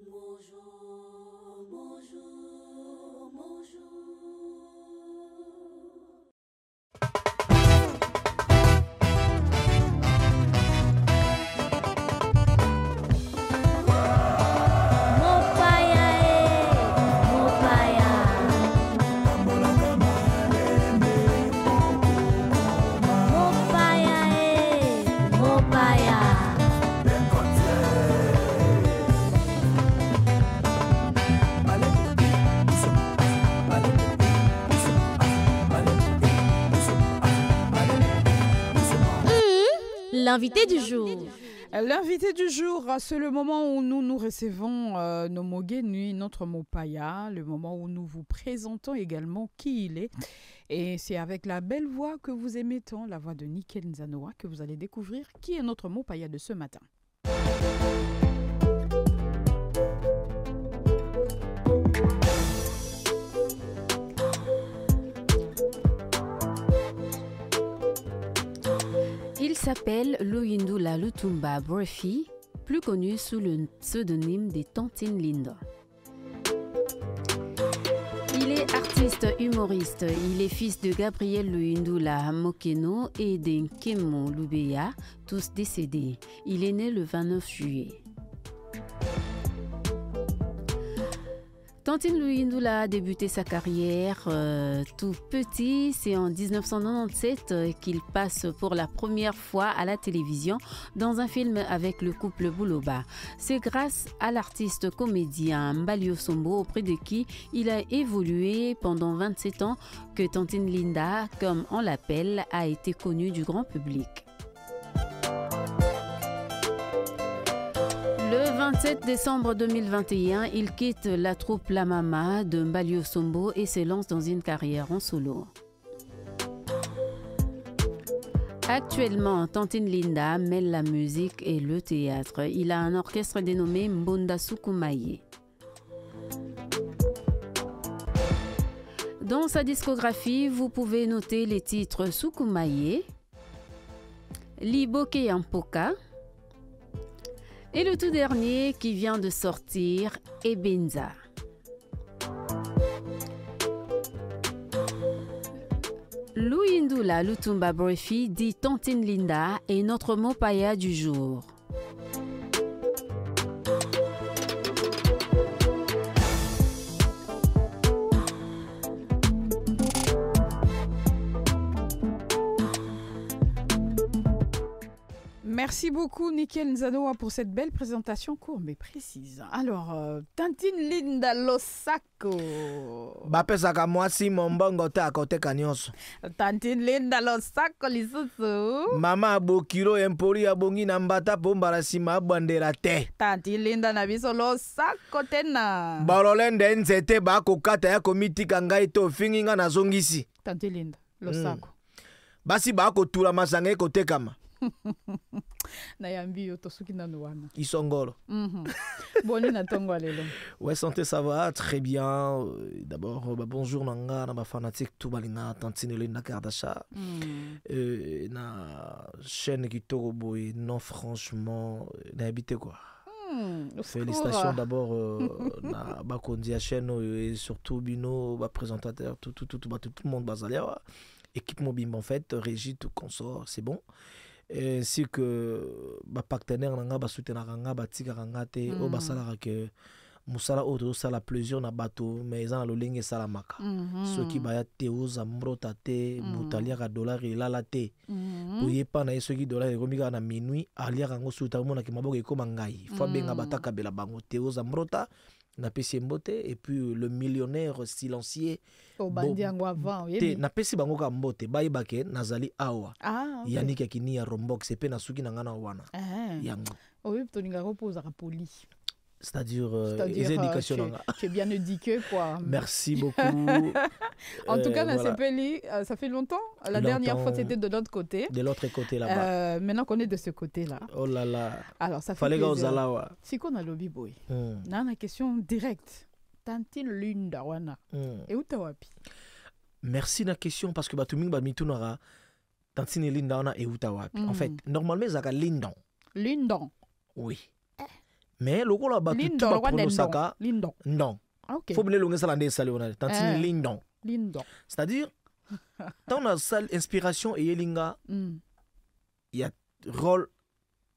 Bonjour, bonjour, bonjour. L'invité du jour. L'invité du jour, c'est le moment où nous recevons nos Mogenui, notre Mopaya, le moment où nous vous présentons également qui il est. Et c'est avec la belle voix que vous aimez tant, la voix de Nickel Nzanoa, que vous allez découvrir qui est notre Mopaya de ce matin. Il s'appelle Luyindula Lutumba Brefi, plus connu sous le pseudonyme des Tantine Linda. Il est artiste humoriste. Il est fils de Gabriel Luyindula Mokeno et d'Enkemo Lubeya, tous décédés. Il est né le 29 juillet. Tantine Luyindula a débuté sa carrière tout petit. C'est en 1997 qu'il passe pour la première fois à la télévision dans un film avec le couple Bouloba. C'est grâce à l'artiste comédien Mbalio Sombo, auprès de qui il a évolué pendant 27 ans, que Tantine Linda, comme on l'appelle, a été connue du grand public. Le 27 décembre 2021, il quitte la troupe La Mama de Mbalio Sombo et se lance dans une carrière en solo. Actuellement, Tantine Linda mêle la musique et le théâtre. Il a un orchestre dénommé Mbonda Sukumaye. Dans sa discographie, vous pouvez noter les titres Sukumaye, Liboke Yampoka, et le tout dernier qui vient de sortir, Ebenza. Luyindula Lutumba Brefi dit Tantine Linda est notre Mopaya du jour. Merci beaucoup Nickel Nzanoa pour cette belle présentation courte mais précise. Alors, Tantine Linda Losako. Bapesaka mwasi mombongo te akoteka nyonso. Tantine Linda Losako lisusu. Mama abokilo empori abongi na mbata pomba la sima abandera te. Tantine Linda na biso Losako tena. Balolende nzete bakokata ya komitika ngai to finginga na zongisi. Tantine Linda Losako. Basi bakotula masanga ekotekama. Nayambi yo tosuki nanu wana. Isongolo. Boni na tongo lelo. Ouais, santé, ça va très bien. D'abord, bonjour nanga na ba fanatique tout balinga Tantine Linda Kardasha. Na chaîne qui boy non franchement na habité quoi. Félicitations d'abord na bakondi a chaîne et surtout bino ba présentateur tout le monde bazalia. Équipe mobile en fait, régie tout consort, c'est bon. Ainsi que ba partenaire nanga ba soutenir nanga ba tika nanga te o ba sala que musala auto sala plaisir na bato mais en lolenge sala maka ce qui ba ya teuza mbrota te mutalia ka dollar ila la te poye pa na ce qui dollar komika na minuit alia kango suta mona ki maboko ekoma ngai fa benga bataka bela bango teuza mbrota na pesi mbote et puis le millionnaire silencieux bandi yango avant te na pesi bango ka mbote bayibake nazali awa okay. Yannick akini ya rombox epe na suki na ngana wana yango oui toninga reposa ka poli. C'est-à-dire les éducations. Tu es bien éduqué, quoi. Merci beaucoup. En tout cas, voilà. Ça fait longtemps. La dernière fois, c'était de l'autre côté. De l'autre côté, là-bas. Maintenant qu'on est de ce côté-là. Oh là là. Alors, ça fait Fallait plaisir. Si qu'on a lobby boy. N'a une question directe. Tantine Linda wana. Et où t'as wapi? Merci la question parce que batuming badmitunara. Tantine Linda wana et où t'as wapi. En fait, normalement, zaka Lindon. Lindon. Oui. mais le rôle là tout va pronosaka Lindon. non. OK. Faut bien longuer ça l'année salé on a tantini lindon. Lindon. C'est-à-dire dans la salle inspiration et yelinga il y a rôle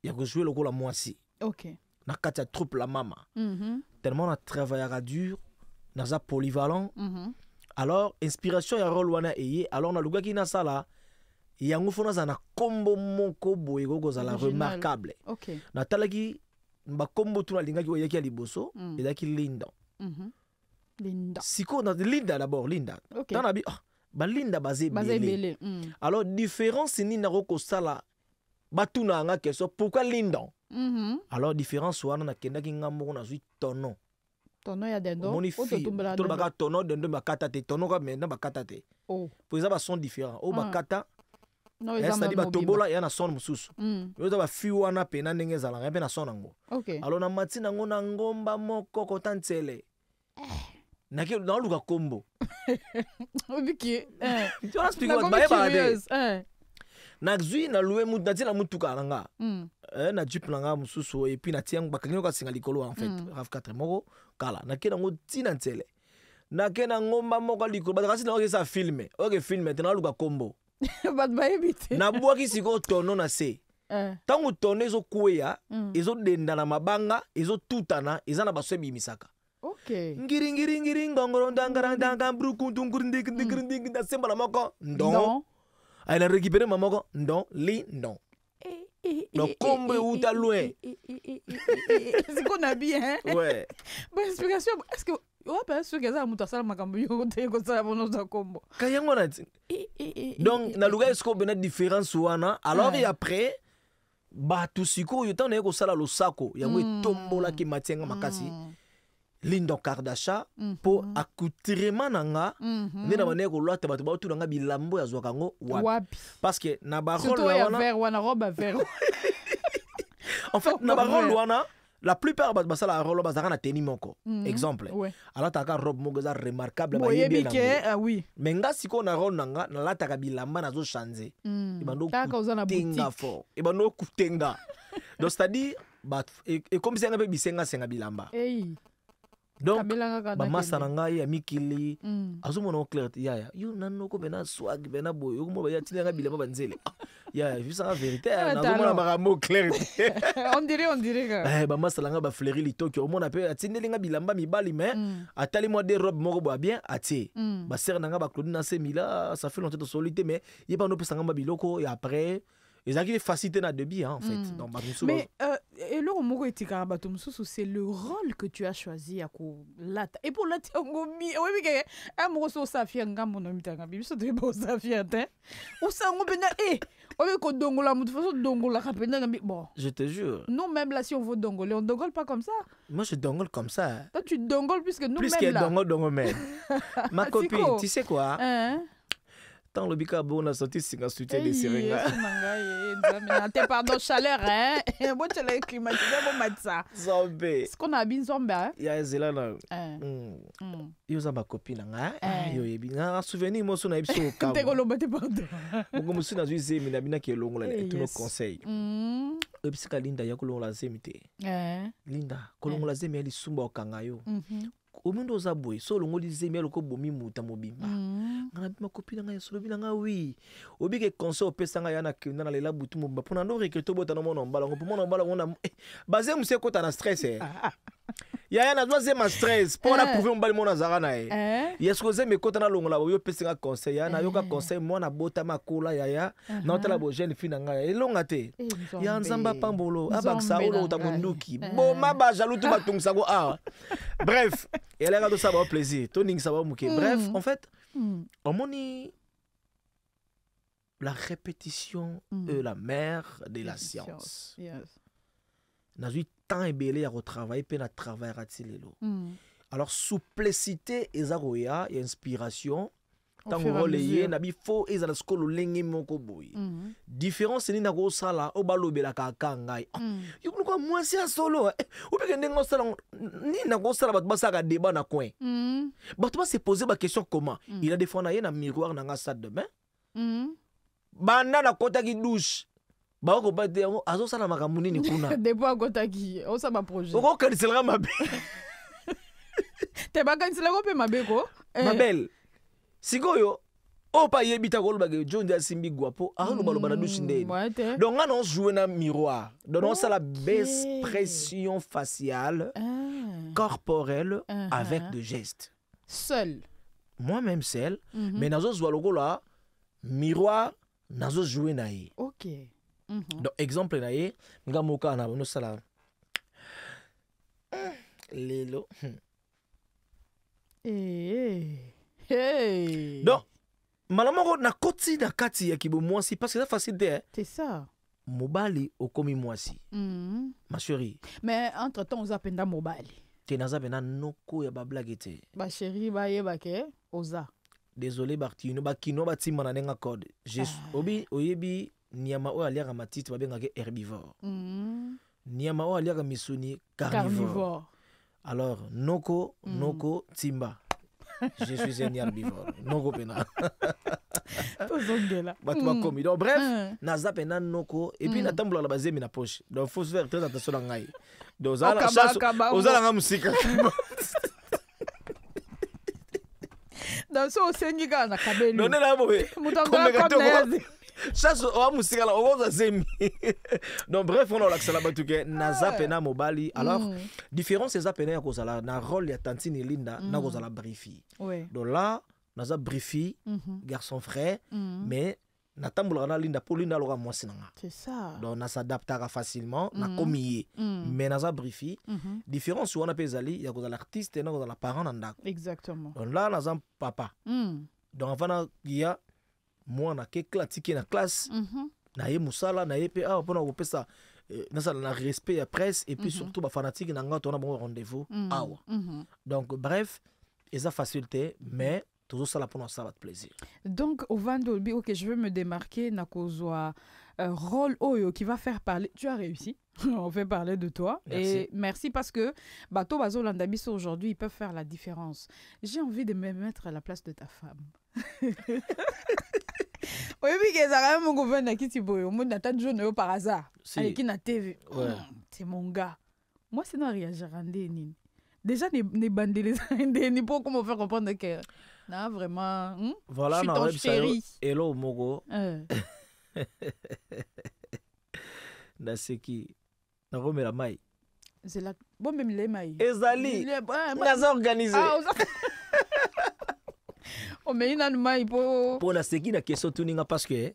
il y a que jouer le rôle à moi aussi. OK. Na katia troupe la mama. Tellement on a travaillé dur, na polyvalent. Alors inspiration ya rôle wana eye alors na luga ki na sala yango fona za na kombo moko boye go za la remarquable. OK. Na talaki ba kombo tuna linga ki oyaki ya liboso ezaki Linda. Linda. Siko na Linda d'abord Linda. Okay. Tana bi ba Linda basé belé. Alors différence ni na ko sala batuna nga question pourquoi Linda? Alors différence wana na kenda ki ngambo na zui tono. Tono ya dendo. Moni fi. Tout baka tono dendo bakata te tono ka mena bakata te. Oh. Pour ça ba son différent. O bakata. Non, c'est-à-dire ba tobola ya na son mususu. Yo za ba fi wana pe na ndenge zala pe na son nango. OK. Alors na matina ngo na ngomba moko kotantsele. Na ki na luka kombo. Obiki. Tu vas expliquer ba ba de. Na zui na loué mutu na tina mutuka nanga. Na jeep nanga mususu et puis na tiang bakanyo ka singa likolo en fait. RAV4 moko kala na kena ngo tina ntele. Na kena ngomba moko likolo ba kasi na oke sa filmer. Oke filmer tena luka kombo. Ba ba ebite. Na bwa ki siko tono na se. Tango tono ezo kuya, ezo denda na mabanga, ezo tutana, eza na baso bimisaka. OK. Ngiri ngongoro ndangara ndanga brukuntu ngurindi da semba na moko. Non. Elle a récupéré ma moko. Non, li non. Donc comme ou ta loin. C'est qu'on a bien. Ouais. Bonne explication. Est-ce que ouais ben sûr que ça muta sala makambo yo te ko sala bono za kombo. Kayango na. Donc na luga esko bena différence wana. Alors et après ba tusiko yo tana ko sala lo sako yango tombola ki matienga makasi. Lindo Kardasha pour accoutrement nanga ne na bane ko lwata bato ba tu nanga bilambo ya zwaka ngo wapi parce que na ba rôle wana robe vert. En fait na ba rôle wana la plupart ba sala rôle ba zaka na tenue moko exemple alors ta ka robe moko za remarquable ba yebi na oui mais nga siko na rôle nanga na lata ka bilamba na zo changer ibando kutenga fort ibando kutenga donc c'est-à-dire ba et comme si nga be bisenga senga bilamba donc ba masa nanga ya mikili azumona o clair ya yo nanoko bena swag bena boyo ko ba ya tinga bilamba banzele ya vu ça la vérité nazomona ba mo clair on dirait ba masa nanga ba fleuri litoki o mona pe atindelinga bilamba mibali mais atali moi des robes moko ba bien atie ba ser nanga ba Claudine Semila ça fait longtemps de solité mais il pas no pe sanga ba biloko et après ils ont facilité na débit en fait donc mais et le moko etika batumsusu c'est le rôle que tu as choisi à ko lata et pour lata ngomi oui que un moko so safia ngambo no mitanga biso de bo safia te o sango bena o ko dongola mutu faso dongola kapenda ngambi bon je te jure nous même là si on veut dongoler on dongole pas comme ça. Moi je dongole comme ça. Toi tu dongoles plus que nous plus même là. Plus que dongole même. Ma copine tu sais quoi tant le bika bon a sorti singa soutien de seringa. T'es pardon chaleur hein. Bon tu l'as climatisé bon matza. Zombie. Ce qu'on a bien zombie. Ya zela na. Yo za ma copine nga. Yo yebi na souvenir mo so na biso ka. T'es koloba te pardon. Ngo musu na zuize mina bina ke longola et tout nos conseils. Ebisika Linda ya kolongola zemite. Linda kolongola zemi ali sumba okanga yo. Omundo za boy so longo lizemi aloko bomi muta mobimba ngana bima copine nga solo bilanga oui obike conseil opesa nga yana kenda na lela butu mobimba pona no recruter bota no mona mbala ngo mona mbala ngona basé muse kota na stress ya na doze ma stress pona prouver mbali mona zara na yesko zemi kota na longo la yo pesa nga conseil ya na yoka conseil mona bota makola ya na otala bo jeune fille nga elonga te ya nzamba pambolo abaksa olo utamunduki bo maba jaloutu batungsa go bref et elle a regardé ça va plaisir toning ça va mouké bref en fait on moni la répétition est la mère de la science. N'a eu temps et belé à retravailler puis à travailler à tilelo. Alors souplicité et zaroya et inspiration tant relayé na bi fo et za la skolo lengi moko boy. Différence ni na go sala o balobela ka kangai. Yo ko moi c'est solo. Ou bien ndengo sala ni na go sala bat basaka débat na coin. Bat ba se poser ba question comment. Il a défendu na miroir na nga salle de bain. Banda na kota ki douche. ba ko ba te azo sala makambo nini kuna depuis akotaki osala projet okokanisela mabe te bakanisela ko mpe mabe ko mabel sikoyo opa yebita koloba ke John asimbi guapo akoloba na douche ndeni donc on joue na miroir donc on sala expression faciale corporelle avec de gestes seul moi-même seul mais nazo zwa lokola miroir nazo jouer na ye OK donc exemple na ye ngamoka na no sala lelo hey donc malamoko na koti na kati ya kibo mwasi parce que c'est facile de c'est ça mobali okomi mwasi ma chérie mais entre temps oza penda mobali te naza pena noko ya bablage te ba chérie ba yeba ke oza désolé bakino batima na nenga code obi oyebi niama o aliaka matiti babengaka herbivore niama o aliaka misuni carnivore alors noko timba je suis un herbivore noko pena tozongela bato bakomi donc bref naza pena noko et puis natambola la bazemi na poche donc faut faire très attention na ngai donc ozala nga musika donc so osengi kaka na kabeli non nena boye chasse o musika la oza zemi donc bref on a l'accès batu ke naza pena mobali alors différence eza pena ya kozala na rôle ya tantine Linda na kozala brifi donc là naza brifi garçon frère mais natambola na Linda pour Linda loka mwasi nanga c'est ça donc na s'adaptera facilement na komiye mais naza brifi différence wana pe ezali ya kozala artiste na kozala parent na ndako exactement donc là naza papa donc avant ya mwana ke klatiki na classe na ye musala na ye pe pona kopesa nasala na respect ya presse et puis surtout ba fanatique na nga tona bon rendez-vous awa donc bref eza facilité mais toujours ça là pour ça va de plaisir donc au Vandolbi OK je veux me démarquer na kozwa rôle oyo qui va faire parler tu as réussi on fait parler de toi merci. Et merci parce que bato bazo landabiso aujourd'hui ils peuvent faire la différence j'ai envie de me mettre à la place de ta femme oui que ça quand même mon gouvernement qui tiboyo mon attend jaune par hasard avec qui na TV c'est mon gars moi c'est non réagir ndeni déjà ne bandeles ndeni pour comment faire comprendre que na vraiment voilà na web chérie hello mogo na seki na romela mai c'est la bon même les mai ezali naza organisé o mais ina mai pour la seki na question tuninga parce que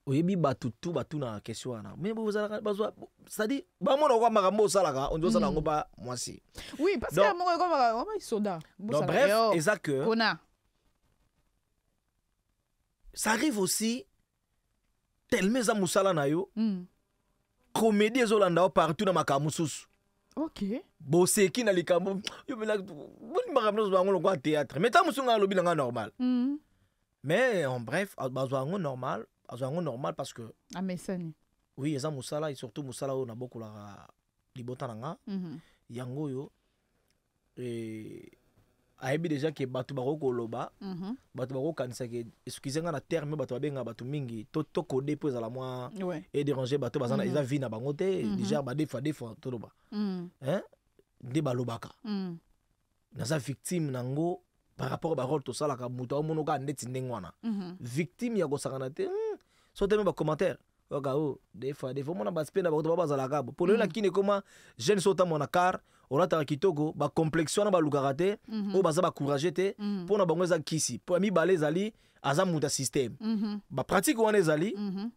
oyebi batu na question wana mais bozala bazwa c'est-à-dire ba mona kwa makambo salaka on doit sala ngo ba mwasi oui parce que mo ko ba soda donc bref exact que ça arrive aussi tellement za musala na yo comédie ezolanda partout na makambo susu OK boseki na likambo yo bela boni makambo zo ngolo kwa théâtre mais ta musunga lobi nga normal mais en bref bazwa ngo normal parce que amesani oui eza musala et surtout musala o na bokola libota nanga yango yo ayebi déjà que batu bako koloba batu bako kanisa ke excusez-nga na terme batu babenga batu mingi to code po ezala moi et déranger batu bazana eza vie na bango te déjà ba des fois to loba hein de balobaka naza victime nango par rapport ba rôle to sala ka muto mono ka ndeti ndengwana victime ya kosakana te so te me ba commentaire okao des fois mona ba spenda ba to bazala ka pour le lakini comment jeune sota mona car olata kitoko ba complexion na ba lukarate o baza ba courage te pona bango eza kisi po mi balé zali aza muta système ba pratique wana ezali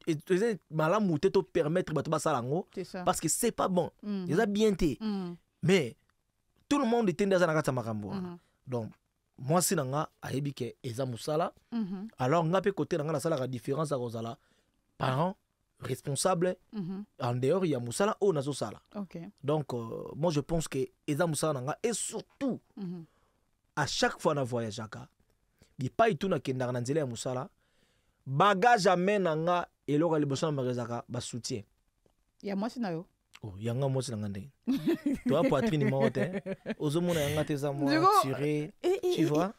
et malamu te to permettre ba to basala ngo parce que c'est pas bon eza bien te mais tout le monde était dans na kata makambo donc moi si nanga ayebi ke eza musala alors nga pe côté nanga na sala la différence à kozala parents responsable en dehors il y a musala o nazo sala donc moi je pense que eza musala nanga et surtout à chaque fois na voyage aka bi pa itu na kenda na nzela ya musala bagage amena nga eloko liboso na magazaka ba soutien ya moi si na yo Oh, yanga moi c'est l'angandé. Toi poitrine marote. Ozomona yanga tes moi tiré. Tu vois?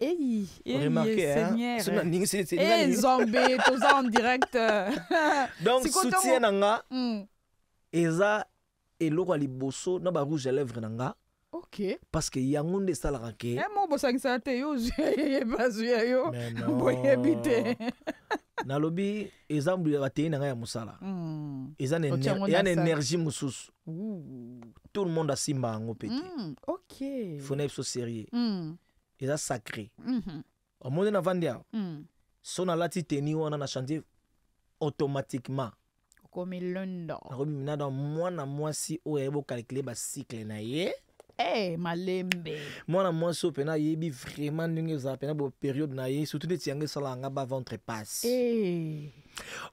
Remarquez hein. C'est zombie tout ça en direct. Donc soutien nanga. Eza eloko liboso na ba rouge à lèvres nanga. OK. Parce que yango nde salaka ke. Mo bosangisa te yo bazuya yo. Boye bité. Nalobi exemple bateye nanga ya musala. Eza une énergie mususu. Tout le monde a simba ngo pété. OK. Faut être sérieux. Eza sacré. Au monde na vandia. Son alati teni wana na chanter automatiquement. Comme l'undo. Nakobi mina dans mwana mwasi o yebo calculer ba cycle na ye. Malembe. Mwana mwasi o pena yebi vraiment ndenge za pena bo période na ye surtout de tianga sala nga ba ventre passe.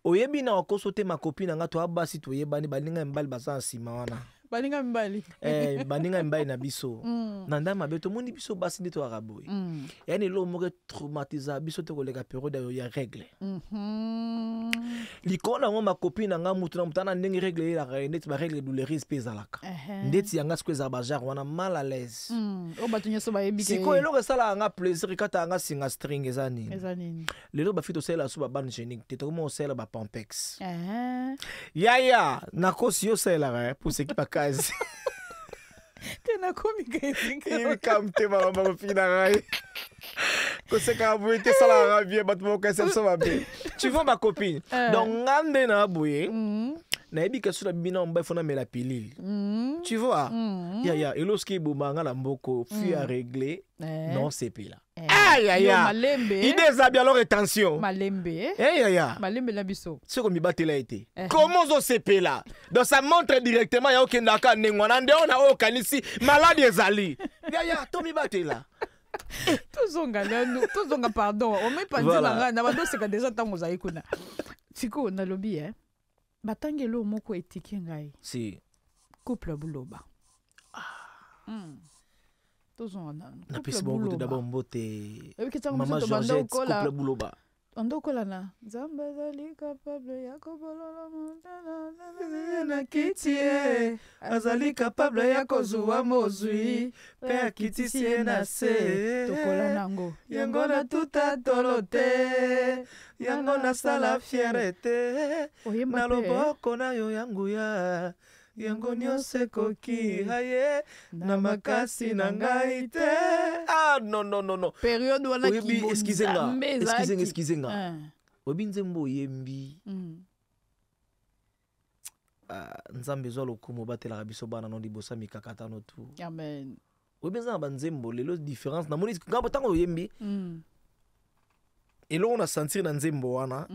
Oyebi na okoso te ma copine nga to abasi to yebani balinga mbali basa nsima wana. Baninga mbali. Baninga mbali na biso. Nanda mabeto moni biso basi ndito araboy. Yani lo mo traumatiser biso te koleka période ya règle. Likona ngo ma copine nga mutu na mutana ndenge règle la ndeti ba règle douloureuse pezalaka. Ndeti yanga skweza bajar wana mal à l'aise. O batunye so ba yebi ke. Siko eloko sala nga plaisir kata nga singa string ezani. Ezani. Lelo ba fito sela so ba ban génique te to mo sela ba pampex. Ya na kosi yo sela pour ce qui pa kazi. Tena komika izinga. Il kamte ba ba fina rai. Ko se ka bu te sala nga bien bat mo ka se so ba be. Tu vois ma copine. Donc ngande na buye. Na yebi ka sula bina mba fona mela pilule. Tu vois? Ya et lorsqu'il boumanga la mboko fut à régler. Non c'est pile là. Aïe Malembe. Il déshabille alors attention. Malembe. Malembe la biso. C'est comme il battait là été. Comment on CP là? Donc ça montre directement ya aucun naka nengwana nde on a aucun ici malade ezali. Ya Tommy battait là. Tozonga pardon. On met pas dire nga na bado c'est que déjà tango za kuna. Siko na lobby batangelo moko etiki ngai. Si. Couple Buloba. Na pesi bongo d'abord mbote. Maman Georgette couple Buloba. Andoko lana. Zamba zali capable ya kobolola montana na kitie. Azali capable ya kozuwa mozui. Pe akitisi na se. Tokola nango. Yango na tuta tolote. Yango na sala fierté. Na loboko na yo yangu ya. Yango nyose koki haye na makasi na ngai te. Non. Période wana ki excusez-nga. Obi nzembo yembi. Nzambe zo lokumo batela biso bana no libosa mikakata no tu. Amen. Obi nzamba nzembo lelo différence na moni ngabo tango yembi. Elo on a sentir na nzembo wana.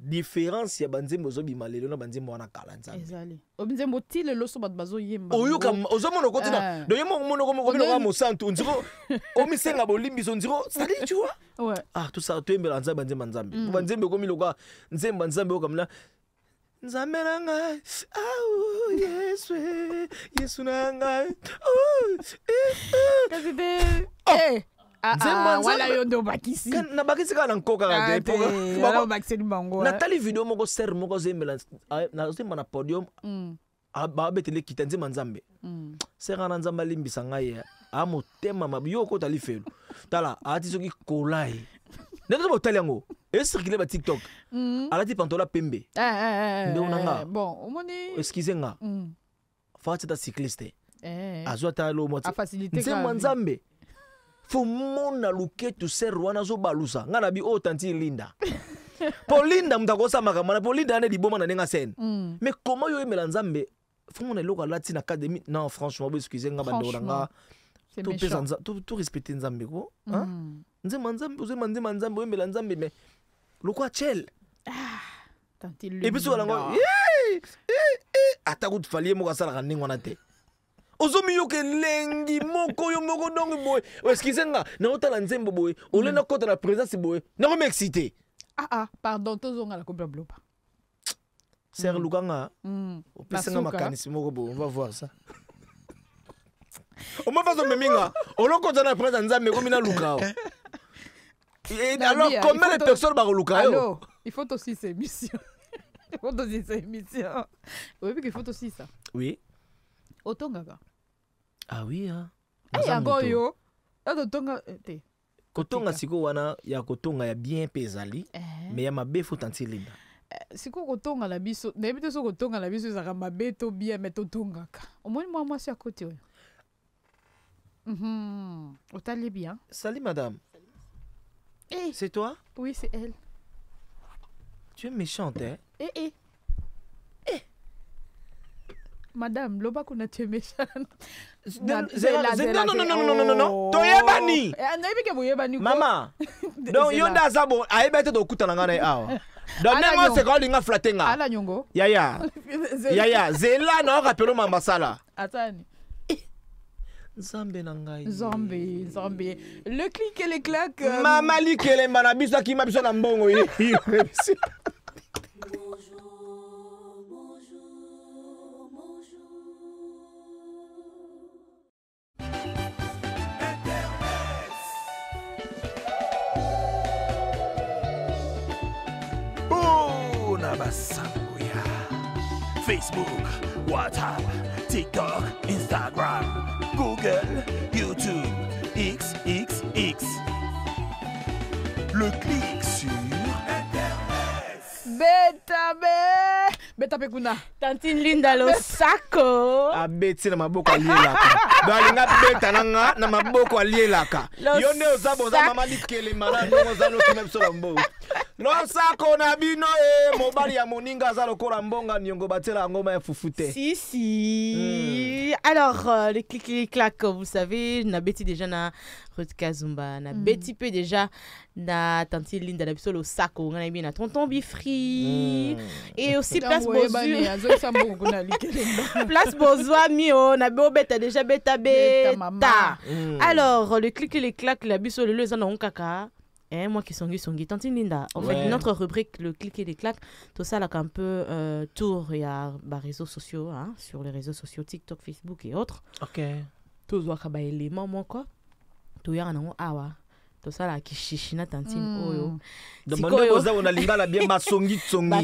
Différence ya banzembo zo bimalelo na banzembo wana kala nzambe. Ezali. Obinzembo tile loso bat bazo yemba. Oyoka ozomono kotina. Do yemo mono ko mo santu nziro. Omisenga bolimbiso nziro. C'est-à-dire tu vois? Ouais. Tout ça to yembela nzambe nzambe. Banzembe ko miloka nzemba nzambe ko kamla. Nzambe nanga. Yesu nanga. Kasi wala yondo bakisi. Na bakisi kana nkoka ngate. Wala bakisi bango. Natali video moko ser moko zembela na zemba na podium. Ba betele kitanze manzambe. Sera na nzamba limbisa ngai. Amotema mabiyo ko tali felu. Tala ati soki kolai. Ndeto botali yango. E circuler ba TikTok. Alati pantola pembe. Ndonanga. Bon, omoni. Excusez nga. Fati ta cycliste. Azwa ta lo moti. A faciliter nzemba nzambe. Faut mona luketu ser wana zo balusa ngana bi o tanti Linda. Paulinda mtakosa makamana Paulinda ane di boma na nenga scène. Mais comment yo emela nzambe? Faut mona loka latine académie. Non franchement, excusez nga bando nga. Tout respecter nzambe ko, hein? Nzemba nzambe emela nzambe mais lokwa chel. Tanti Linda. Et puis so lango. Ataku tfalie mo kasala kaninga na te. Ozomi yoke lengi moko yo moko dongi boy. Excusez nga, na otala nzembo boy. Ole na kota na présence boy. Na ko m'exciter. Pardon, tozonga la couple blopa. Ser lukanga. Opesenga makanisi moko boy, on va voir ça. On m'a fait meminga. Olo kota na présence nzambe ko mina lukao. Et alors combien de personnes ba lukao? Allô, il faut aussi ces missions. Photo aussi ça émission. Oui, puis que photo aussi ça. Oui. Otongaka. Ah oui, hein. Eh, encore yo. Otonga te. Kotonga siko wana ya kotonga ya bien pesali, mais ya mabe faut tantilinda. Siko kotonga la biso, n'habite so kotonga la biso za mabe to bien mais tongaka. Au moins moi c'est à côté. Otali bien. Salut madame. Eh, C'est toi? oui, c'est elle. Tu es méchante, hein? Eh. Madame, loba kuna tu es méchante. Non. Toyebani. Mama. Donc yonda zabo aibete do kutana ngana awa. Donc nengo se ko linga flatenga. Ala nyongo. Yaya. Zela no rappelo mama sala. Atani. Nzambe na ngai. Zombie. Le clic et les claques. Mama likele mana biso ki mabiso na mbongo ye. Facebook, WhatsApp, TikTok, Instagram, Google, YouTube, XXX. Le clic sur Internet. Beta kuna. Tantine Linda Losako. Abeti na maboko alielaka. Balinga beta nanga na maboko alielaka. Yone ozabo za mama likele mara no zalo kimepso lambo. Losako na bino mobali ya moninga za lokora mbonga nyongo batela ngoma ya fufute. Si. Alors les clics les claques, vous savez, na beti déjà na Ruth Kazumba, na beti peu déjà na Tantine Linda na biso Losako, ngana bien na tonton Bifri et aussi place Bozua. Place Bozua mio na bo beta déjà beta. Alors le clic les claques la biso le lezana onkaka. Moi qui songi Tantine Linda. En fait, notre rubrique, le clic et les claques, tout ça là un peu tour il y a réseaux sociaux, hein, sur les réseaux sociaux TikTok, Facebook et autres. Ok. Tout ça là les moments quoi. Tout y a un awa. Tout ça là qui chichina Tantine oyo. Donc on est aux on a lingala bien basongi. So na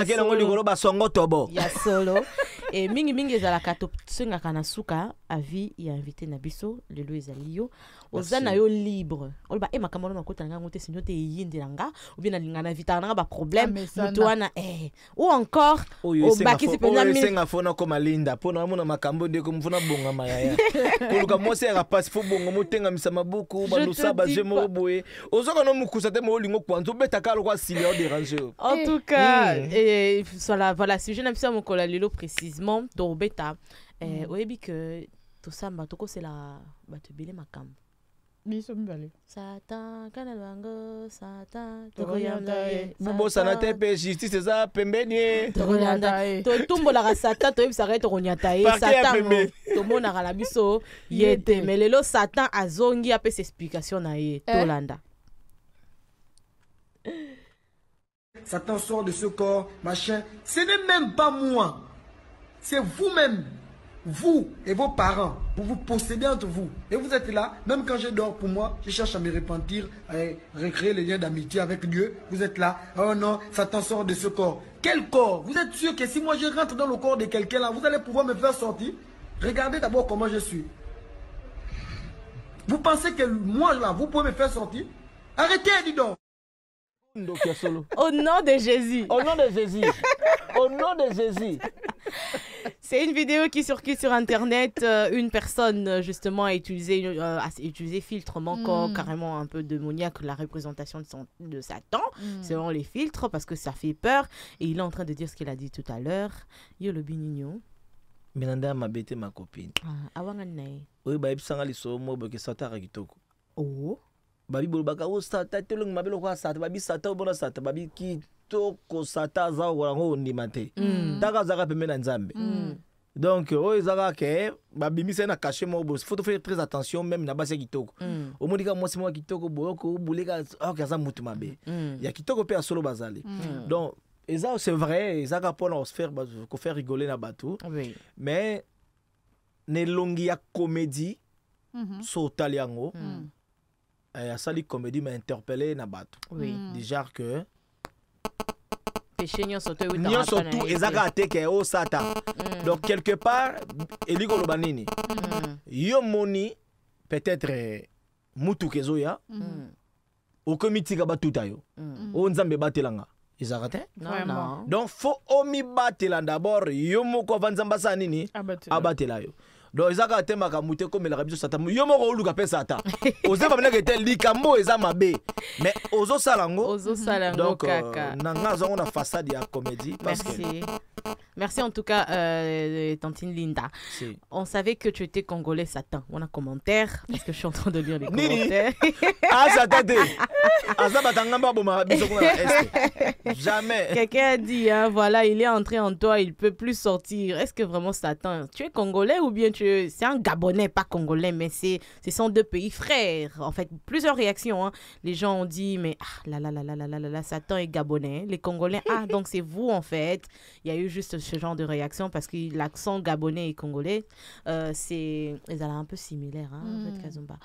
kena ngoli golo basongo tobo. Ya solo. Et mingi za kato senga kana suka avi ya invité na biso lelo ezalio. Ozana yo libre. Olba makamolo na kota nga ngote sinyo te yindi nanga ou bien na lingana vita na ba problème mutu wana ou encore au baki sipenda mi senga fona comme Linda pona mona makambo de ko mfuna bonga mayaya. Koluka mose ya passe fo bongo motenga misama buku balusa baje mo boye. Ozoka no mukusa te mo lingo kwanzo beta kalo kwa silio déranger. En tout cas et voilà sujet na bisa mokola lelo précisément do beta oyebi que tout ça matoko c'est la batubile makambo. Satan kanalwango Satan tokoyandae bubo sanate pe justice za pembeni tokoyandae to tumbola Satan to yebisa to konyatae Satan to mona kala biso yete melelo Satan azongi ape explication na ye tolanda. Satan sort de ce corps, machin. Ce n'est même pas moi. C'est vous-même. Vous et vos parents, vous vous possédez entre vous. Et vous êtes là, même quand je dors pour moi, je cherche à me repentir, à recréer les liens d'amitié avec Dieu. Vous êtes là, oh non, Satan sort de ce corps. Quel corps? Vous êtes sûr que si moi je rentre dans le corps de quelqu'un là, vous allez pouvoir me faire sortir? Regardez d'abord comment je suis. Vous pensez que moi là, vous pouvez me faire sortir? Arrêtez, dis donc. Au nom de Jésus. Au nom de Jésus. Au nom de Jésus. C'est une vidéo qui circule sur internet. Une personne justement a utilisé filtrement carrément un peu démoniaque la représentation de Satan selon les filtres parce que ça fait peur. Et il est en train de dire ce qu'il a dit tout à l'heure. Yo le binigno. Menanda m'a bêté ma copine. Awangane. Oui, bah il s'en allait sur moi parce que Satan a kitoko. Oh. Babi bolbaka o Satan telung mabelo kwa Satan babi Satan bona Satan babi ki toko Satan za ngo ndimate. Daga zaka pembe na Nzambe. Donc ezaka ke babi mi na cacher mo bo faut faire très attention même na base kitoko. Au modika moi c'est moi kitoko boyoko bulika ok za mutu mabe. Ya kitoko pe solo bazali. Donc ça c'est vrai, ezaka pour nous faire rigoler na bateau. Oui. Mais ne longi ya comédie so taliango. A sali comédie m'a interpellé na bateau. Oui. Déjà que péché nyonso to euta nyonso rapa na tout ye ezaka te. ateke o sata donc quelque part eliko loba nini yo moni peut-être mutuka ezoya okomitika batuta yo o nzambe batelanga ezaka te Non, non. donc faut omibatela d'abord yo moko avant nzambe asala nini abatela yo donc ezaka te makambo te komelaka biso sata yo moko oluka mpe sata ozeba meneke te likambo eza mabe mais ozosala yango Ozosala yango donc kaka. nanga azango na façade ya comédie parce que Merci. Merci en tout cas, Tantine Linda. c'est On savait que tu étais congolais, Satan. On a commentaire, parce que je suis en train de lire les Nini. commentaires. ah sata te aza batangamba bomaka biso kuna na este jamais Quelqu'un a dit, hein, voilà, il est entré en toi, il peut plus sortir. Est-ce que vraiment Satan, tu es congolais ou bien c'est un Gabonais, pas congolais, mais ce sont deux pays frères. En fait, plusieurs réactions. Hein. Les gens ont dit, mais Satan est Gabonais. Les Congolais, donc c'est vous en fait. Il y a eu juste ce genre de réaction parce que l'accent gabonais et congolais, c'est un peu similaire, hein, Ruth Kazumba.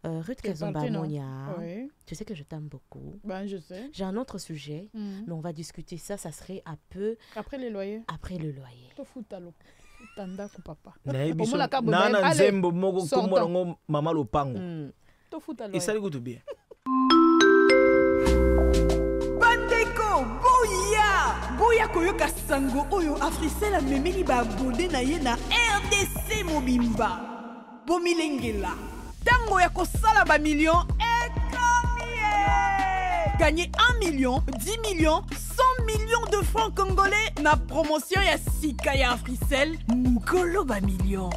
Ruth Kazumba Monia, Oui. tu sais que je t'aime beaucoup. Ben, je sais. J'ai un autre sujet, mais on va discuter ça serait un peu Après les loyers. après le loyer. Tofutalo. Tanda ku papa. nayebi biso Omona kabo nana nayebi. nzembo moko Sortant. kombo nango mama lopango Tofutalo. esali kutu bien bandeko boya koyoka sango oyo Africell amemeli baabone na ye na RDC mobimba bomilengela ntango ya kosala bamillion ekomi ye gagné 1 million 10 millions 100 millions de francs congolais na promotion ya sika ya Africell mukolo bamillion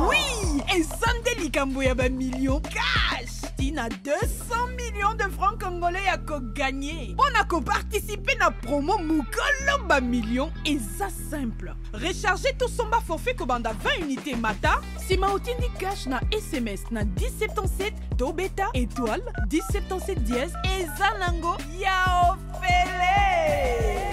oui eza nde likambo ya bamillion cash tina 200 millions de francs congolais ya koganye mpo na koparticipe na promo mukolo bamillion eza simple recharge tosomba forfait kobanda 20 unités mata nsima otindi cash na sms na 1077 to beta étoile 1077 dièse eza nango ya ofele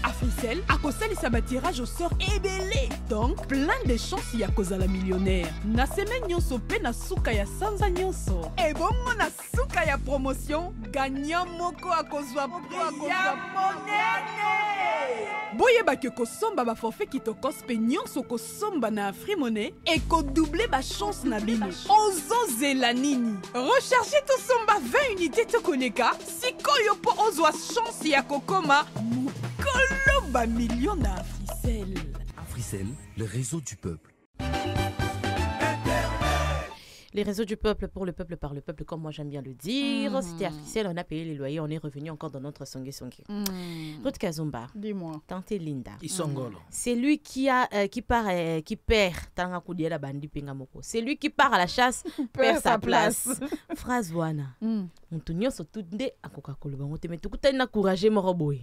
Africell akosalisa batirage au sort ebele donc plein de chances ya kozala millionnaire na semaine nyonso mpe na suka ya sanza nyonso ebongo na suka ya promotion gagnant moko akozwa prix ya monene boyeba ke kosomba baforfait kitokos mpe nyonso kosomba na Afrimonnaie ekodouble bachance na bino ozozela nini recharge tosomba 20 unités tokoleka sikoyo mpo ozwa chance ya kokoma Koloba million na Africell. Africell, le réseau du peuple. Les réseaux du peuple pour le peuple par le peuple, comme moi j'aime bien le dire. C'était Africell, on a payé les loyers, on est revenu encore dans notre songe. Ruth Kazumba, Dis-moi. Tante Linda. isongolo C'est lui qui perd. Tanga kudia la bandi penga moko. C'est lui qui part à la chasse, perd sa place. Phrase wana. Muntu nyonso tunde akoka koloba ngote mais tukuta na courage moro boy.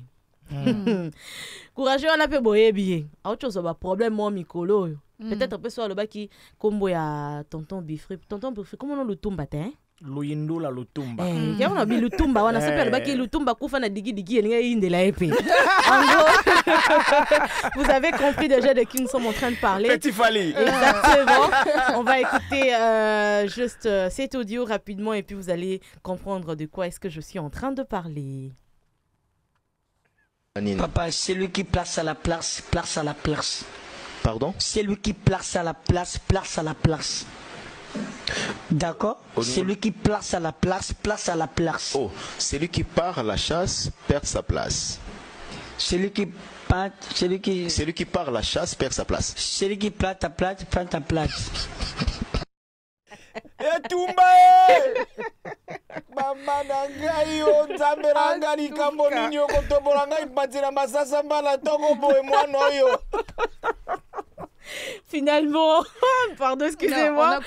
Courage wana pe boye bien. Autre chose ba problème mo mikolo oyo. Peut-être pe so aloba ki kombo ya tonton Bifri. Tonton Bifri comment on le tumba te hein? luyindula lutumba Eh, ya on a bi lutumba wana so pe aloba ki lutumba kufa na digi digi elinga indela epe. En gros, vous avez compris déjà de qui nous sommes en train de parler. petit fali Exactement. On va écouter juste cet audio rapidement et puis vous allez comprendre de quoi est-ce que je suis en train de parler. Papa, c'est lui qui place à la place, place à la place. Pardon? C'est lui qui place à la place, place à la place. D'accord? C'est lui qui place à la place, place à la place. Oh, celui qui part à la chasse perd sa place. Celui qui part à la chasse perd sa place. Celui qui place ta place, prend ta place. etumba mama na ngai o nzambe na ngai likambo nini okotombola ngai mpati na masasa mbala ntongo boye mwana oyo. Finalement, pardon, excusez-moi.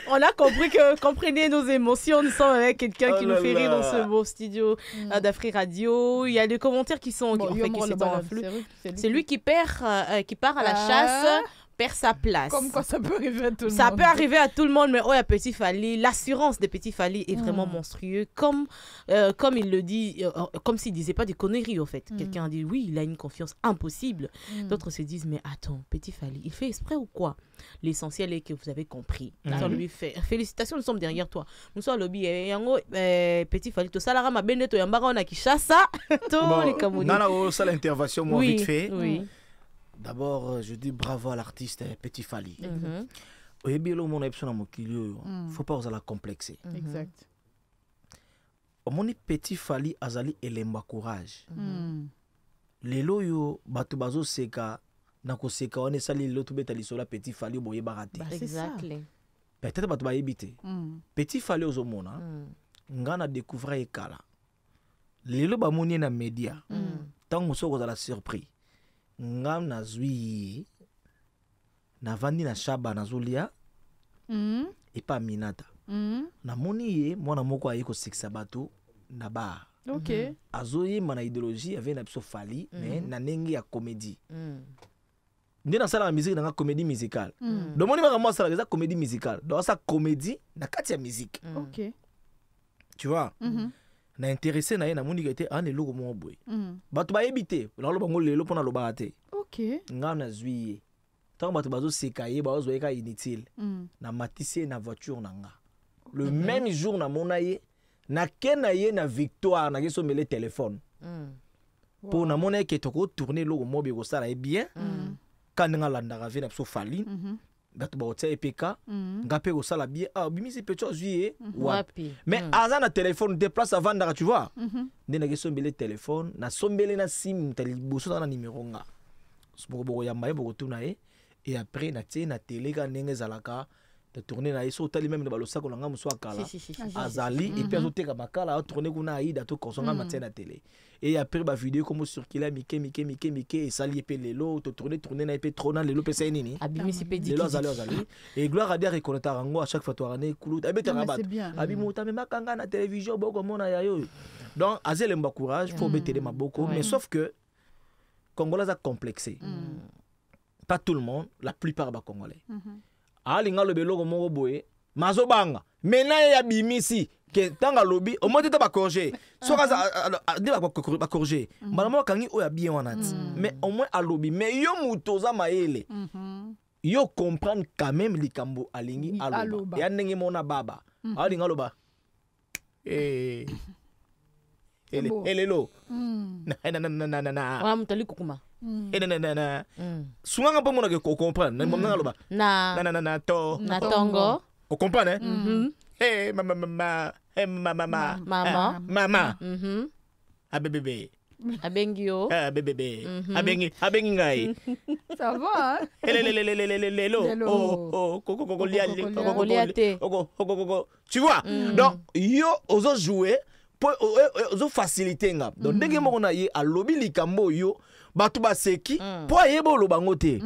On a compris que comprenez nos émotions. Nous sommes avec quelqu'un qui nous fait rire dans ce beau studio d'Afri Radio. Il y a des commentaires qui sont, Bon, qui sont en flux. C'est lui qui part à la chasse, perd sa place. Comme quoi ça peut arriver à tout le monde. Ça peut arriver à tout le monde, mais Petit Fally, l'assurance de Petit Fally est vraiment monstrueux. Comme il le dit, comme s'il disait pas des conneries, en fait. Quelqu'un a dit, oui, il a une confiance impossible. D'autres se disent, mais attends, Petit Fally, il fait exprès ou quoi? L'essentiel est que vous avez compris. Lui fait, félicitations, nous sommes derrière toi. Nous sommes au lobby. Petit Fally, tout ça, la rama beneto, yambara, on a qui chasse ça. Non, ça l'intervention, moi, vite fait. Oui. D'abord, je dis bravo à l'artiste Petit Fally. Il ne faut pas oser la complexer. Exact. Mon Petit Fally azali elemba courage. Lelo yo batu bazo seka nako seka on esali lelo to beta lisola Petit Fally boye barate. Exactly. Peut-être batu ba yebite. Petit Fally ozomona ngana découvrir ekala. Lelo ba moni na media. Tango soko za la surprise. Ngam na zwi na vandi na shaba na zulia et pas minata na moni ye mwana moko ayi ko sexa bato na ba azoye mana idéologie avait na biso Fally mais na nengi ya comédie ndina sala la musique na comédie musicale donc moni ba moi sala des comédie musicale donc ça comédie na kati ya musique tu vois na intéressé na ye na moni était an eloko mo boy bato ba yebite na lo bango lelo pona lo ba te nga na zwi tant bato bazo sekaye ba zo eka inutile na matisse na voiture na nga le même jour na monaye na kenaye na victoire na keso mele téléphone pour na monaye ke toko tourner lo mo be ko sala bien quand nga landa rave na so Fally bato ba otia EPK ngape ko sala bien bimisi pecho zwi wapi mais aza na téléphone déplace avant ndaka tu vois ndena keso mele téléphone na sombele na sim tali boso na numéro nga boko ya maye boko tuna e et après na tie na télé ka ndenge zalaka de tourner na iso tali même de balosa ko nga muso akala azali et puis azoteka makala a tourner kuna aida to kosonga matin na télé et après ba vidéo comme circuler mike et sali pe lelo to tourner na pe trona lelo pe c'est nini abimisi pe diki lelo azali et gloire à Dieu reconnaître rango à chaque fois to rane kulu abeta rabat abimota me makanga na télévision boko mona ya yo donc azele mba courage faut betele maboko mais sauf que Congolais a complexé. Pas tout le monde, la plupart des Congolais. Alinga le belo moko boye, mazobanga. Maintenant ya bimisi que tanga lobby, au moins tu pas corriger. Soit pas corriger. Malama kangi o ya bien wanati. Mais au moins à lobby, mais yo mutoza maele. Yo comprendre quand même likambo alingi aloba. Ya ndenge mona baba. Alinga loba. Elelo. Na. Wa mutali kukuma. Na. Souvent pas mona que comprendre. Na loba. Na to. Na tongo. On comprend hein? Mama. Mama. Bébé. Abengio. Bébé. Abengi ngai. Ça va hein? Tu vois? Donc yo ozo jouer ozo faciliter nga. Donc ndenge moko na ye alobi likambo yo batu ba seki po yebo lo bango te.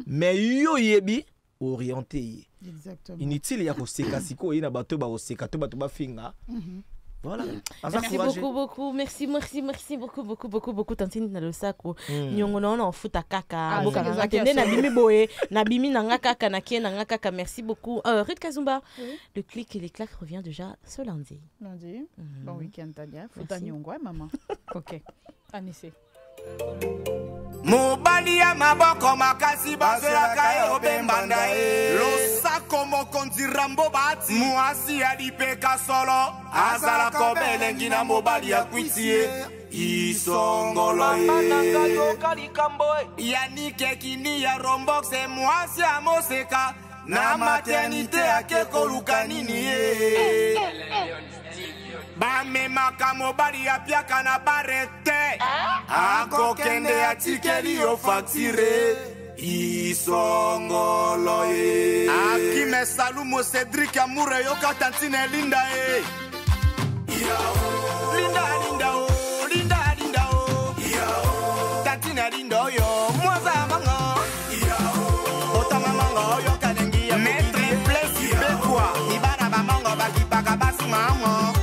Mais yo yebi orienté. Exactement. Inutile ya ko seka siko ina bato ba ko seka to bato ba finga. Voilà. Merci beaucoup. Merci beaucoup. Tantine na le sako. Nyongo na on futa kaka. Boka na kende na bimi boye. Na bimi na nga kaka na kie na nga kaka. Merci beaucoup. Ruth Kazumba. Le clic et les claques revient déjà ce lundi. Lundi. Bon week-end Tania. Futa nyongo maman. OK. Anissé. Mobali ya maboko makasi bazelaka ye obembanda ye losako mokonzi rambo bati mwasi ya lipeka solo azalaka obelengi na mobali ya kwiti ye isongolo ye yanike kini ya romboxe mwasi ya moseka na maternité ake koluka nini ye bamemaka mobali ya piaka na barete akokende atikeli yo facture isongolo ye akime salumo Cedric Amoure yoka tantine linda ye linda tantine linda yo mwaza manga otama manga yoka lengi ya maître place bekwa ibara ba manga bakipaka basi mama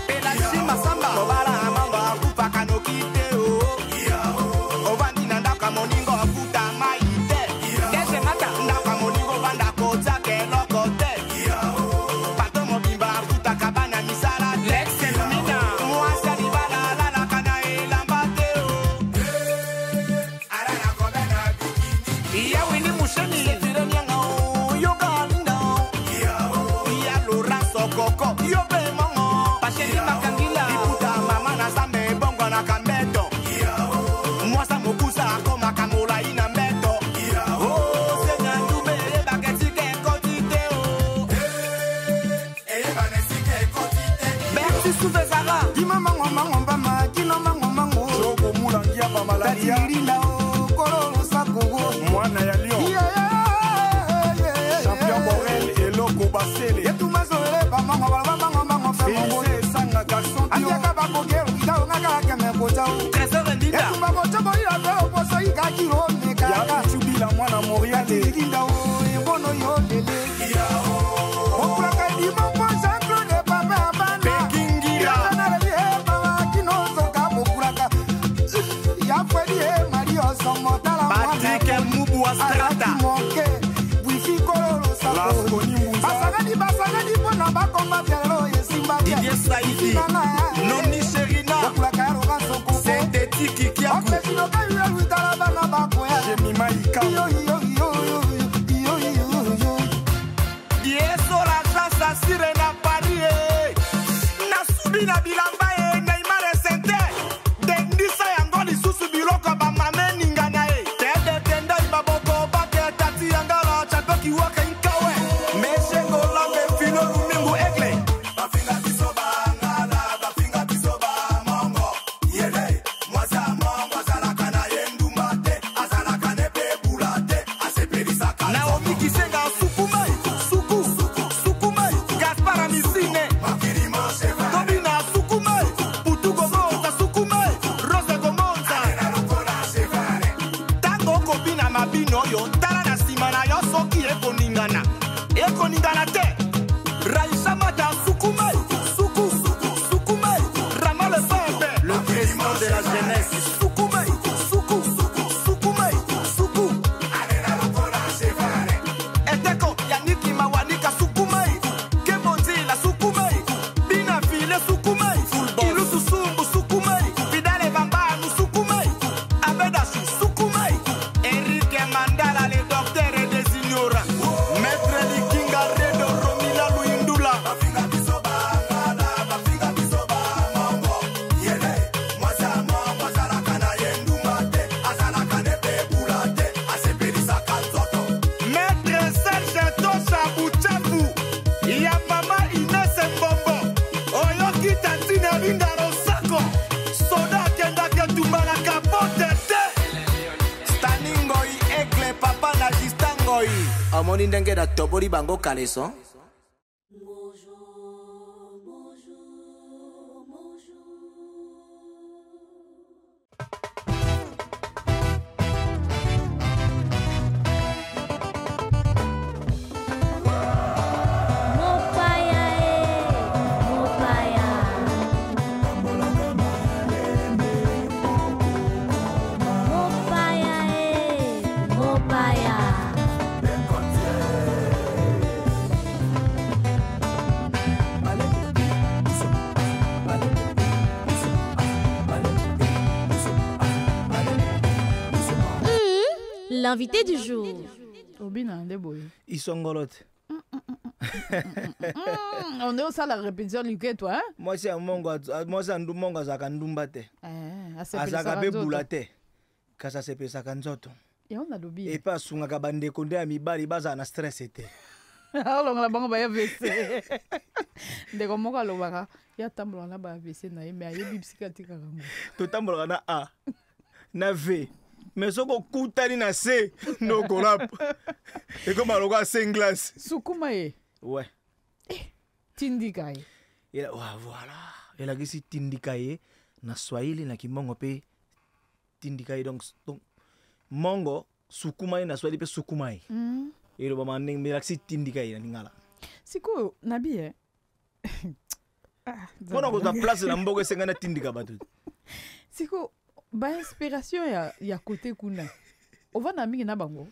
moningo afuta maite. Dese mata ndaka moningo Mama mango mango bama kino mango mango. Joko mulangia ba malaria. Tatirinda o kolo sakogo. Mwana ya Lyon. Champion Borel et Loco Basele. Yetu mazole ba mango ba mango mango mango. Sanga garçon. Anja ba bogero kita ngaka keme kota. Trésor Ndinda. Yetu ba bocho bo ira be oposo ikakiro meka. Ya Chubila mwana Montréal. Tatirinda o ebono yo dele. Okulaka di mambo Jean-Claude de Papa Abana. Pekingira. Patrick Mubu Astrada. Didier Saïdi. Noni Sherina. Synthétique Kiakou. Jemima Ika. Yeso la chasse à Sirena Paris. Nasubi na bilamba e Neymar Sente. Dendisa yango lisusu biloko ba mame ningana e. Tede tenda ibaboko bake tati yangala chape kiwaka inkawe. Meshe gola me filo rumingu ekle. Bafinga bisoba ngala, bafinga bisoba mongo. Yele, mwaza mongo azala kana yendumbate, azala kane pe bulate, asepeli sakala. Naomi Kisenga sukumai, sukumai, Gaspar Amisine. Tobina sukumai, Putugo Monza sukumai, Rose Gomonza. Tango kobina mabino yo, tala na sima na yo soki ekoningana. Ekoningana te. Raïcha Mata sukumai, sukumai, Rama le Bombe. Le président de la jeunesse. Sukumai, sukumai. Eteko, Yannick Mawanika sukumai. Kemonzi la sukumai. Bina file sukumai. Ilu susumbu sukumai. Vidale Bambanu sukumai. Abedasu sukumai. Enrique Mandala, le docteur des ignorants. Maître Likinga Redo Romila Luindula. Bafinga bisoba ngala, bafinga bisoba mongo. Yele, mwaza mongo azala kana yendumbate, azala kane pe bulate, asepeli sakanzoto. Maître Serge Tosha Buchafu. Ya mama Inès Mbombo. Oyoki Tantine Linda Rosako. Soda kenda ketumbala kapote te. Staningoi ekle papa na jistangoi. Amoni ndenge da tobori bango kaleso. L'invité du jour. Obina Ndeboye. Isongolote. On est au salle à la répétition du quai, toi, hein? Moi c'est un mongo azaka ndumbate. Azaka be bulate. Kasa sepe sakanzoto. Et on a l'oubli. Et pas sungaka bandeko nde ya mibali baza na stress ete. Alors la bango ba AVC. Ndeko moko alobaka ya tambola na ba AVC na ye mais ayebi psychiatrique kango. To tambola na A na V. Mais soko kutani na C no kolap. Et comme aloko a 5 glaces. Sukuma ye. Ouais. Tindika ye. Et voilà. Et là gisi tindika ye na Swahili na kimongo pe tindika ye donc mongo sukuma ye na Swahili pe sukuma ye. Et le moment ning miraxi tindika ye na ningala. Siko nabi eh. Mona ko na place na mbogo sengana tindika batu. Siko ba inspiration ya côté kuna. Ovana mingi na bango.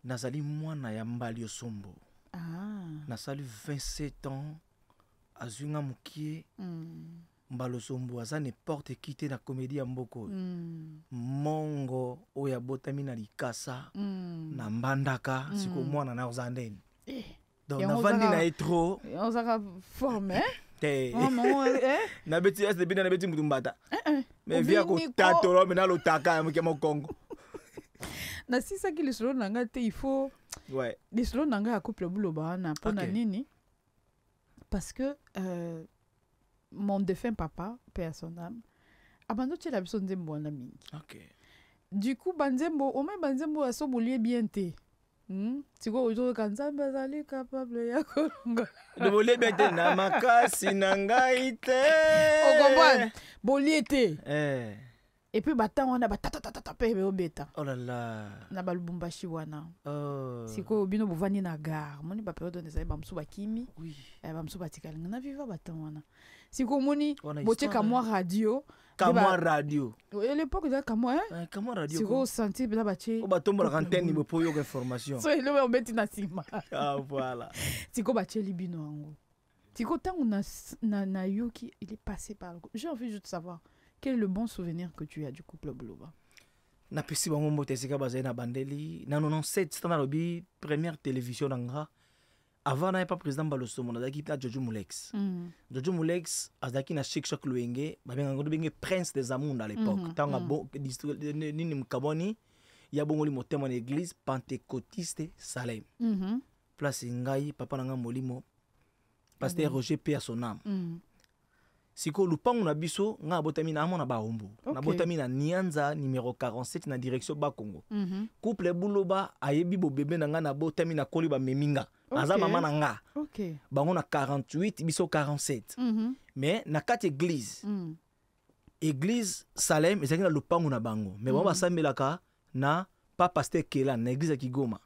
Nazali mwana ya mbali osombo. Nasali 27 ans. Azunga mukie. Mbalo sombo aza n'importe qui te na comédie ya mboko. Mongo oya botami na likasa na mbandaka siko mwana na ozandeni. Donc navandi na etro. On sera formé. Na beti est bina na beti mutumbata. Mais via ko tatoro me na lotaka muke mokongo. Na sisa ki lisolo nanga te il faut ouais. Lisolo nanga ya couple buloba na pona nini? Parce que mon défunt papa, paix à son âme, abando tu la biso nzembo na mingi. OK. Du coup banzembo, au moins banzembo aso bolie bien te. Tiko ojo kanzambe azali capable ya kolonga. De bolie bien te na makasi na ngai te. O comprendre? Bolie te. Eh. Et puis bata wana batata pe obeta. Oh là là. Na balubumbashi wana. Oh. Siko bino bovani na gare. Moni ba periode on ezali bamsu bakimi. Oui. Bamsu batikali na viva bata wana. Siko moni Wana bote histoire, kamwa radio. Kamwa radio. À l'époque de kamwa hein. Kamwa radio. Siko senti bela bache. O batombo la antenne ni po yo information. So ile on beti na sima. Ah voilà. Siko bache libino ango. Siko tango na Yuki, il est passé par. J'ai envie juste de savoir quel est le bon souvenir que tu as du couple Buloba. Na pesi bango mbote sika bazali na bandeli na 97 stana lobi première télévision nanga. Avant na pas président Balosomo na daki na Jojo Mulex. Jojo Mulex azaki na Chic Choc Luenge, ba benga ngodo benge prince des amours à l'époque. Tanga bon nini mkaboni ya bongoli motema na église pentecôtiste Salem. Place ngai papa nanga molimo pasteur Roger P à son âme. Siko lupangu na biso nga botami na amona ba hombo. Na botami na Nianza numéro 47 na direction ba Congo. Couple Buloba ayebi bo bébé na nga na botami na koli ba meminga. Aza mama na nga. Bango na 48 biso 47. Mais na kati église. Église Salem ezaki na lupangu na bango. Mais bango basambelaka na pa pasteur Kela na église ya Kigoma.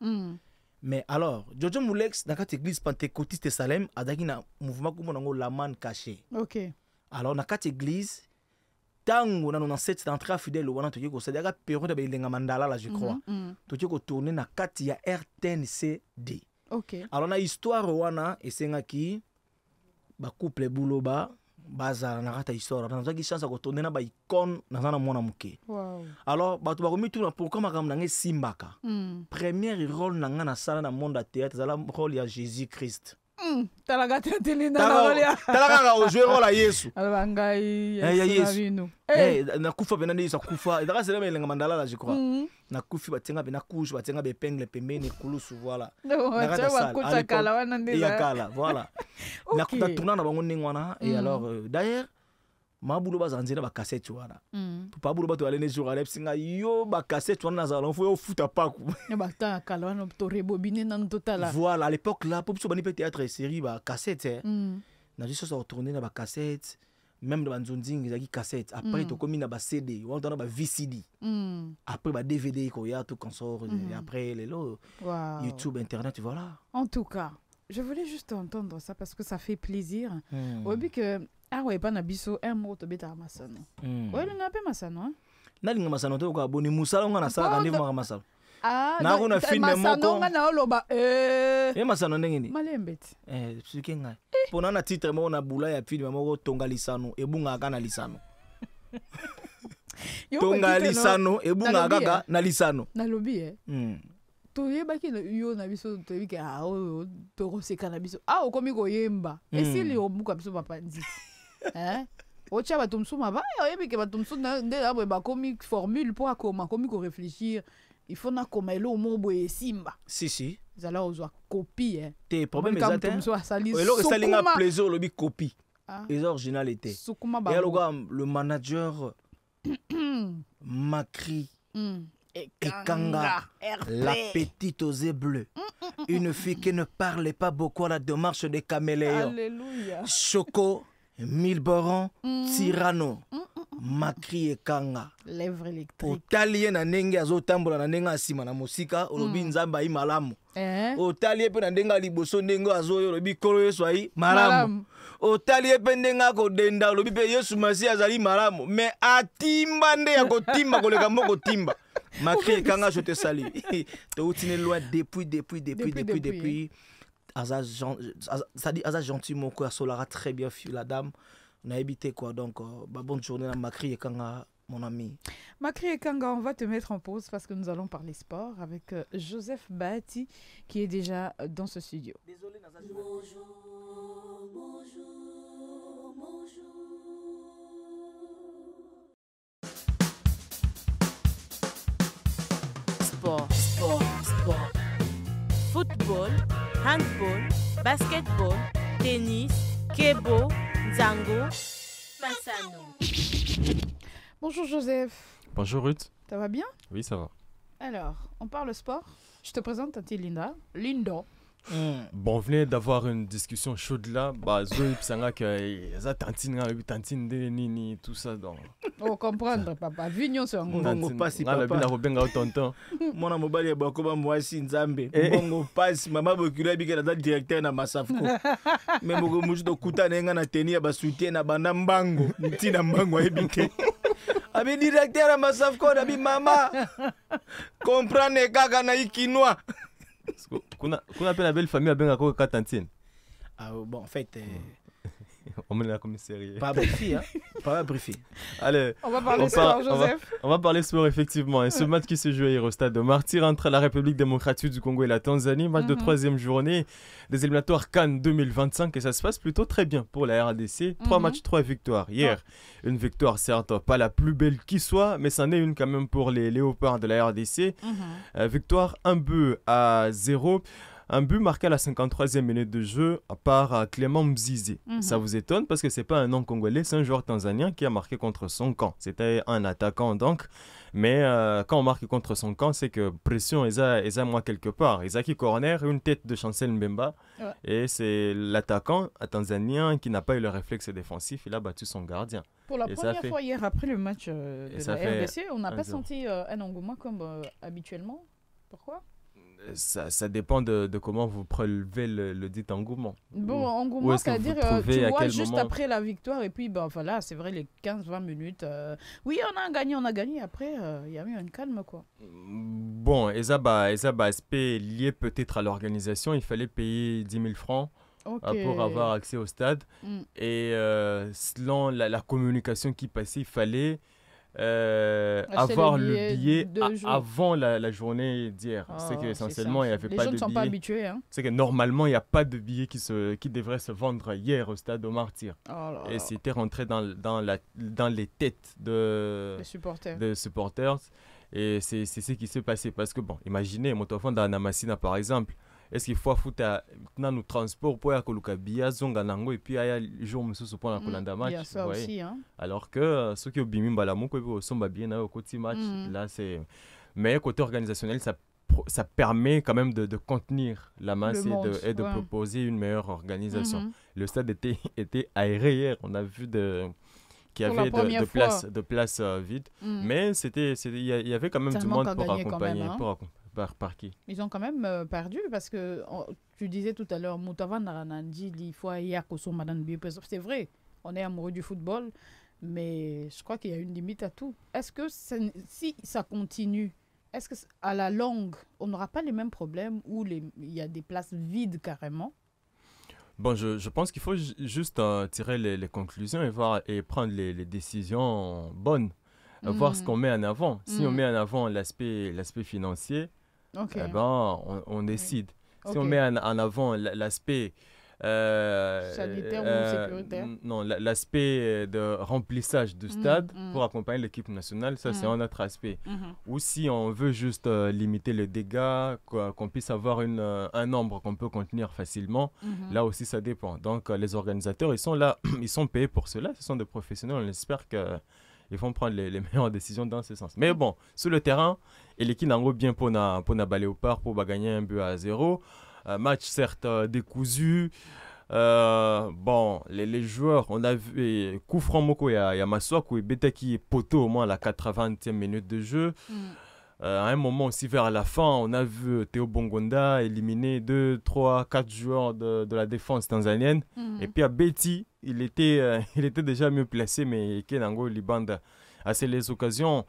Mais alors, Jojo Mulex na kati église pentecôtiste Salem azaki na mouvement comme nango la man caché. Alors na kati église tango na 97 c'est entré fidèle wana toki ko c'est-à-dire période ba ilenga mandala là je crois. Toki ko tourner na kati ya RTNCD. Alors na histoire wana esengaki ba couple Buloba baza na kata histoire na zaki chance ko tourner na ba icône na zana mwana muke. Alors ba to ba komi tourner pour comme na nge simbaka. Premier rôle na nga na sala na monde à théâtre za la rôle ya Jésus-Christ. Talaga tele na rolia. Talaga o jouer rôle à Yesu. Albangai Yesu. Na kufa bena ndi sa kufa. Daka c'est le mandala là je crois. Na kufi batenga bena couche batenga be épingle pembeni kulusu voilà. Na kata kala wana ndi. Ya kala voilà. Na kuta tourna na bango ningwana et alors d'ailleurs ma Buloba zanzina ba cassette wana. Papa Buloba to aller ne jour à singa yo ba cassette wana za l'enfant yo futa pas ku. Ne ba ta kala wana to rebobiner nan total. Voilà à l'époque là pour so bani pe théâtre et série ba cassette na juste ça retourner na ba cassette même de banzonzing ezaki cassette après to komi na ba CD on na ba VCD après ba DVD ko ya tout consort et après les lo YouTube internet voilà. En tout cas je voulais juste entendre ça parce que ça fait plaisir. Au but que ah ouais pas na biso un mot to beta masano. Ouais le na pe masano hein. Na linga masano to ko aboni musala nga na sala kandi mo masalo. Ah na ko na film moko. Masano nga na oloba masano ndenge ni. Malembeti. Suki nga. Pona na titre mo na bula ya film moko tonga lisano ebunga ka na lisano. Tonga lisano ebunga kaka na lisano. Na lobi toyebaki yo na biso toyebiki tokoseka na biso okomi koyemba esili obuka biso papa nziti otia bato mosusu mabaya oyebike bato mosusu nde aboye bakomi formule mpo akoma akomi korefléchir il faut nakoma elo mo boye esimba si ezala ozwa copie te problème eza te eloko esalinga plaisir olobi copie eza original ete eyaloka le manager Macri Ekanga, la petite aux yeux bleus. Une fille qui ne parlait pas beaucoup à la démarche des caméléons. Alléluia. Choco, Milboron, Cyrano, Macri Ekanga. Lèvres électriques. Otalie na ndenge azotambola na ndenge asima na musika olobi nzamba yi malamu. Otalie pe na ndenge liboso ndenge azoyo olobi kolo Yesu ayi malamu. Otalie pe ndenge akodenda olobi pe Yesu Masi azali malamu. Mais atimba nde ya kotimba koleka moko timba. Macri Ekanga, je te salue. Tu es loin depuis. Ça dit Aza gentil mon cœur solara très bien la dame. On a habité quoi donc bonne journée à Macri Ekanga mon ami. Macri Ekanga, on va te mettre en pause parce que nous allons parler sport avec Joseph Bahati qui est déjà dans ce studio. Désolé Naza. Bonjour. Sport. Football, handball, basketball, tennis, kebo, zango, Massano. Bonjour Joseph. Bonjour Ruth. Ça va bien? Oui, ça va. Alors, on parle sport. Je te présente Tati Linda. Linda. Bon, on venait d'avoir une discussion chaude là. Bah, Zoé Psanga que ça tantine de nini tout ça donc. Oh, comprendre papa. Vignon c'est un gros. Mbongo pasi papa. Ngala bina robenga tonton. Mwana mobali ya bakoba mwasi nzambe. Mbongo pasi mama bokula bika na directeur na Masafco. Membo muju to kutana nga na teni ya basutien na banda mbango. Ntina mbango ebike. Abi directeur na Masafco na bi mama. Comprendre kaka na ikinwa. Kuna pe la belle famille abenga ko katantine. Ah bon en fait on me l'a commissariat. Pas briefé hein. Pas briefé. Allez, on va parler sport Joseph. On va parler sport effectivement. Et ce match qui se joue hier au stade de Martyr entre la République démocratique du Congo et la Tanzanie, match de troisième journée des éliminatoires CAN 2025 et ça se passe plutôt très bien pour la RDC. 3 matchs, 3 victoires. Hier, une victoire certes pas la plus belle qui soit, mais c'en est une quand même pour les Léopards de la RDC. Victoire 1-0. Un but marqué à la 53e minute de jeu par Clément Mzizi. Ça vous étonne parce que c'est pas un nom congolais, c'est un joueur tanzanien qui a marqué contre son camp. C'était un attaquant donc. Mais quand on marque contre son camp, c'est que pression, ils ont moi quelque part. Ils ont qui corner, une tête de Chancel Mbemba. Ouais. Et c'est l'attaquant tanzanien qui n'a pas eu le réflexe défensif. Il a battu son gardien. Pour la première fois hier, après le match de la RDC, on n'a pas senti un engouement comme habituellement. Pourquoi ? Ça dépend de comment vous prélevez le dit engouement. Bon, engouement, c'est-à-dire, tu vois, juste après la victoire, et puis, voilà, c'est vrai, les 15-20 minutes, oui, on a gagné, après, il y a eu un calme, quoi. Bon, et ça, aspect lié peut-être à l'organisation, il fallait payer 10 000 francs pour avoir accès au stade. Et selon la communication qui passait, il fallait... avoir le billet avant la journée d'hier. C'est qu'essentiellement, il n'y avait pas de billet. Les gens ne sont pas habitués. Hein. C'est que normalement, il n'y a pas de billet qui devrait se vendre hier au stade de Martyr. Et c'était rentré dans les têtes de supporters. Et c'est ce qui s'est passé. Parce que, bon, imaginez, Motofon dans Namassina, par exemple, est-ce qu'il faut foutre dans nos transports pour aller à Bia, Zonga Nango, et puis il y a le jour où nous pour la Kolanda match. Il y a ça aussi. Hein. Alors que ceux qui ont bimim balamou, qui sont bien au côté match, là c'est. Mais côté organisationnel, ça permet quand même de contenir la masse et de proposer une meilleure organisation. Le stade était aéré hier, on a vu qu'il y avait de places vides, mais il y avait quand même du monde pour accompagner. Par qui? Ils ont quand même perdu parce que tu disais tout à l'heure, Moutavan Naranandi, il faut y Madame Biopes. C'est vrai, on est amoureux du football, mais je crois qu'il y a une limite à tout. Est-ce que si ça continue, est-ce qu'à la longue, on n'aura pas les mêmes problèmes où il y a des places vides carrément? Bon, je pense qu'il faut juste tirer les conclusions et prendre les décisions bonnes. Voir ce qu'on met en avant. Si on met en avant l'aspect financier, on décide. Si on met en avant l'aspect sanitaire ou sécuritaire, non, l'aspect de remplissage du stade pour accompagner l'équipe nationale, ça c'est un autre aspect. Ou si on veut juste limiter les dégâts, qu'on puisse avoir un nombre qu'on peut contenir facilement, là aussi ça dépend. Donc les organisateurs, ils sont là, ils sont payés pour cela, ce sont des professionnels, on espère qu'ils vont prendre les meilleures décisions dans ce sens. Mais bon, sur le terrain, l'équipe n'a pas bien pour baller au parc pour gagner 1-0. Match certes décousu. Bon, les joueurs, on a vu Koufran Moko, il y a Maswaku et Betaki et Poto au moins à la 80e minute de jeu. À un moment aussi vers la fin, on a vu Théo Bongonda éliminer 2, 3, 4 joueurs de la défense tanzanienne. Et puis à Betty, il était déjà mieux placé, mais Kenango Libanda a les occasions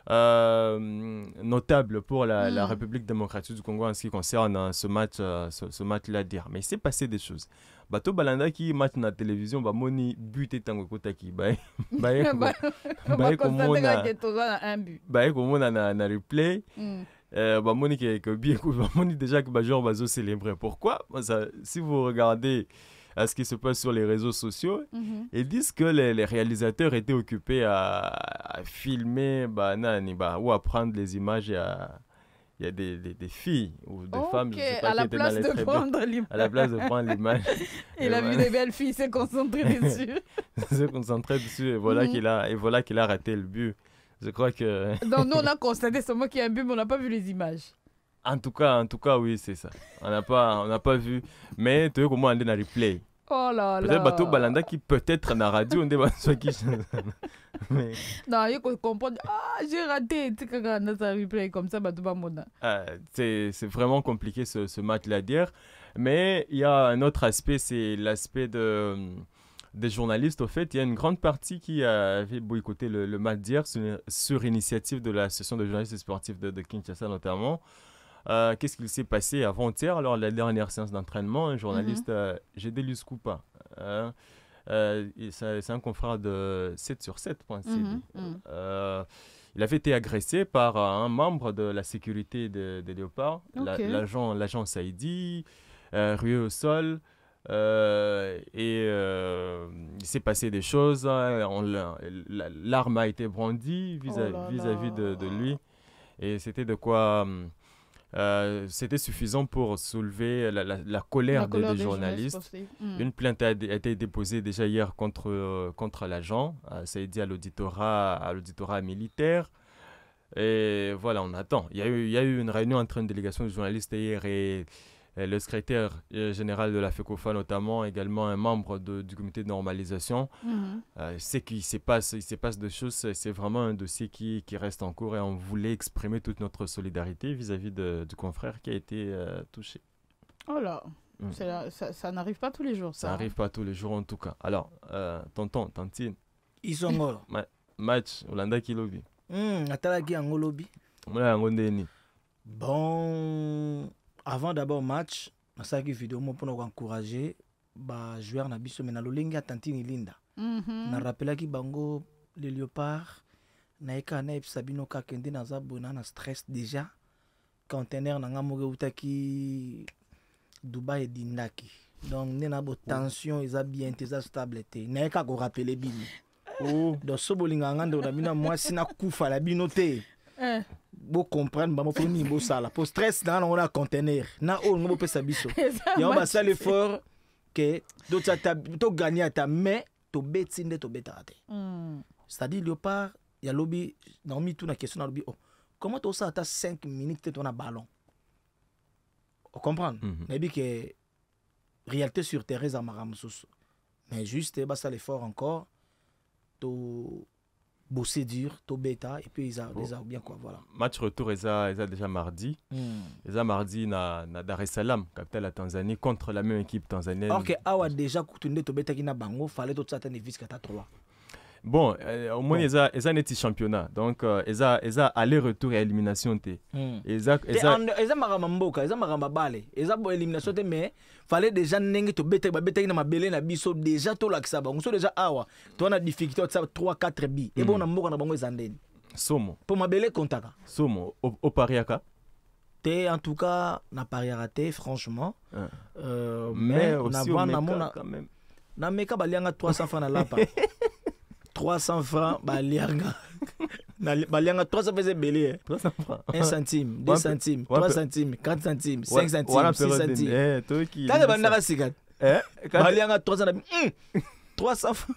notables pour la République démocratique du Congo en ce qui concerne ce match-là dire. Mais il s'est passé des choses. Bato Balanda qui match na télévision ba moni buté tango kotaki ba komona na replay ba moni que bien ba moni déjà que ba joueur bazo célébrer. Pourquoi? Si vous regardez à ce qui se passe sur les réseaux sociaux, ils disent que les réalisateurs étaient occupés à filmer ou à prendre les images il y a des filles ou des femmes, je sais pas, à la place de prendre l'image. À la place de prendre l'image. Il a vu des belles filles, il s'est concentré dessus. Il s'est concentré dessus et voilà qu'il a raté le but. Je crois que... Donc nous, on a constaté seulement qu'il y a un but, mais on n'a pas vu les images. En tout cas, oui, c'est ça. On n'a pas vu. Mais tu vois comment on est dans le replay. Oh là là. Peut-être Bateau Balanda qui peut-être na radio, on est dans qui. Mais... Non, il faut comprendre. Ah, j'ai raté. Tu sais, quand on a replay comme ça, Bateau Balanda. C'est vraiment compliqué ce match-là à dire. Mais il y a un autre aspect, c'est l'aspect des journalistes. Au fait, il y a une grande partie qui avait boycotté le match d'hier sur initiative de l'association de journalistes sportifs de Kinshasa notamment. Qu'est-ce qu'il s'est passé avant-hier, alors la dernière séance d'entraînement, un journaliste, Gédélius Koupa, c'est un confrère de 7sur7.cd. Il avait été agressé par un membre de la sécurité des Léopards, l'agent Saïdi, rué au sol. Il s'est passé des choses, l'arme a été brandie vis-à-vis de lui, et c'était de quoi... c'était suffisant pour soulever la colère des journalistes. Une plainte a été déposée déjà hier contre l'agent. Ça a été dit à l'auditorat militaire. Et voilà, on attend. Il y a eu une réunion entre une délégation de journalistes hier et le secrétaire général de la FECOFA notamment, également un membre du comité de normalisation. C'est qu'il se passe des choses, c'est vraiment un dossier qui reste en cours et on voulait exprimer toute notre solidarité vis-à-vis du confrère qui a été touché. Oh là, ça n'arrive pas tous les jours. Ça n'arrive pas tous les jours en tout cas. Alors, tantine. Ils sont morts. Match, Olanda qui lobby. Atalaki en lobby. Bon... Avant d'abord match, na saki vidéo pour nous encourager ba joueur na biso mais na lolingi atantini linda. Na rappelaki bango les léopards na eka na Sabino ka kende na zabona na stress déjà. Conteneur na ngamoge utaki Dubaï dindaki. Donc nena bo tension eza bien eza stable te. Na eka ko rappeler bini. Donc so bolinga ngande na bina moi sina kufa la binote. Bo comprendre ba mo fini bo sala pour stress dans on a conteneur na on ngo pesa biso ya on va ça l'effort que to gagner ta mais to betinde to betate c'est-à-dire Léopard ya lobby na mi tout na question na lobby comment to ça ta 5 minutes ton na ballon on comprendre mais bien que réalité sur terrain za maramsusu mais juste ba ça l'effort encore to bosser dur, to bêta, et puis ils ont bien quoi, voilà. Match retour, ils ont déjà mardi. Ils ont mardi na Dar es Salaam, capitale la Tanzanie, contre la même équipe tanzanienne. Ok, awa déjà coutuné to bêta qui na bango, fallait tout ça tenir vis kata 3. Bon, au moins ils ont un petit championnat, donc ils ont aller-retour et élimination t. Ils ont maramamboka, ils ont maramabale, ils ont élimination t, mais fallait déjà n'engue to bêta na mabele na biso déjà to laksa bango, so déjà awa, to na difficulté ça 3-4 bi, et bon na mboka na bango ezandeni. Somo. Pour mabele kontaka. Somo au pariaka. En tout cas, na pariarate franchement. Mais aussi au meka quand même. Na meka balianga 300 francs na lapa. 300 francs, balianga. Balianga 300 faisait belé. 300 francs. 1 centime, 2 centimes, 3 centimes, 4 centimes, 5 centimes, 6 centimes. T'as des bandaras cigarettes. Balianga 300 300 francs.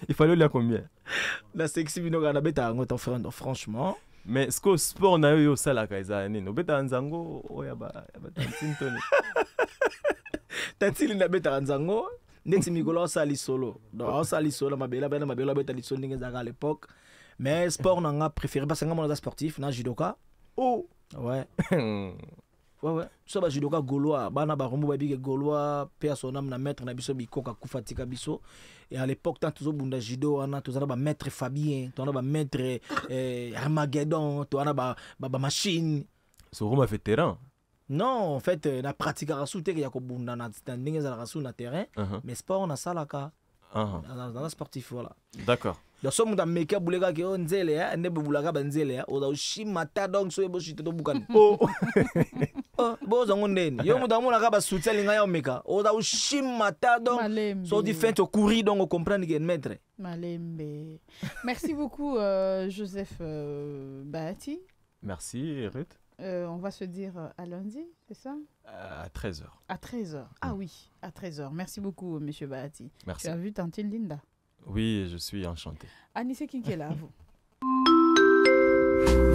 Il fallait lui à combien? La sexy vino gana beta ton frère franchement. Mais ce que sport na yo sala kaisa ni no beta nzango oya ba tantine toni. Tantine na beta nzango. Neti migolo sali solo. Donc sali solo mabela beta li solo ninga à l'époque. Mais sport n'a préféré parce que moi on sportif na judoka. Oh ouais. Ouais. So ba judoka gaulois, bana ba rombo ba bige gaulois, personnam na maître na biso bikoka kufatika biso. Et à l'époque tant toujours bunda judo ana tozana ba maître Fabien, tozana ba maître Armageddon, tozana ba machine. So Roma vétéran. Non, en fait, na pratique rasu te ya ko bunda na ndenge za rasu na terrain, mais sport na salaka. Dans sportif voilà. D'accord. Donc so muda meka bulega ke on nzele ya ne bubulaga banzele ya oza ushimata donc so ebo shite to bukan. Bo zongo ndeni. Yo muda mona ka ba soutien linga ya meka. Oza ushimata donc so different to courir donc on comprendre que maître. Malembe. Merci beaucoup Joseph Bahati. Merci Ruth. On va se dire à lundi, c'est ça? À 13h. À 13h. Ah oui, à 13h. Merci beaucoup, monsieur Bahati. Merci. Tu as vu Tantine Linda? Oui, je suis enchanté. Anissé Kinkela, à vous.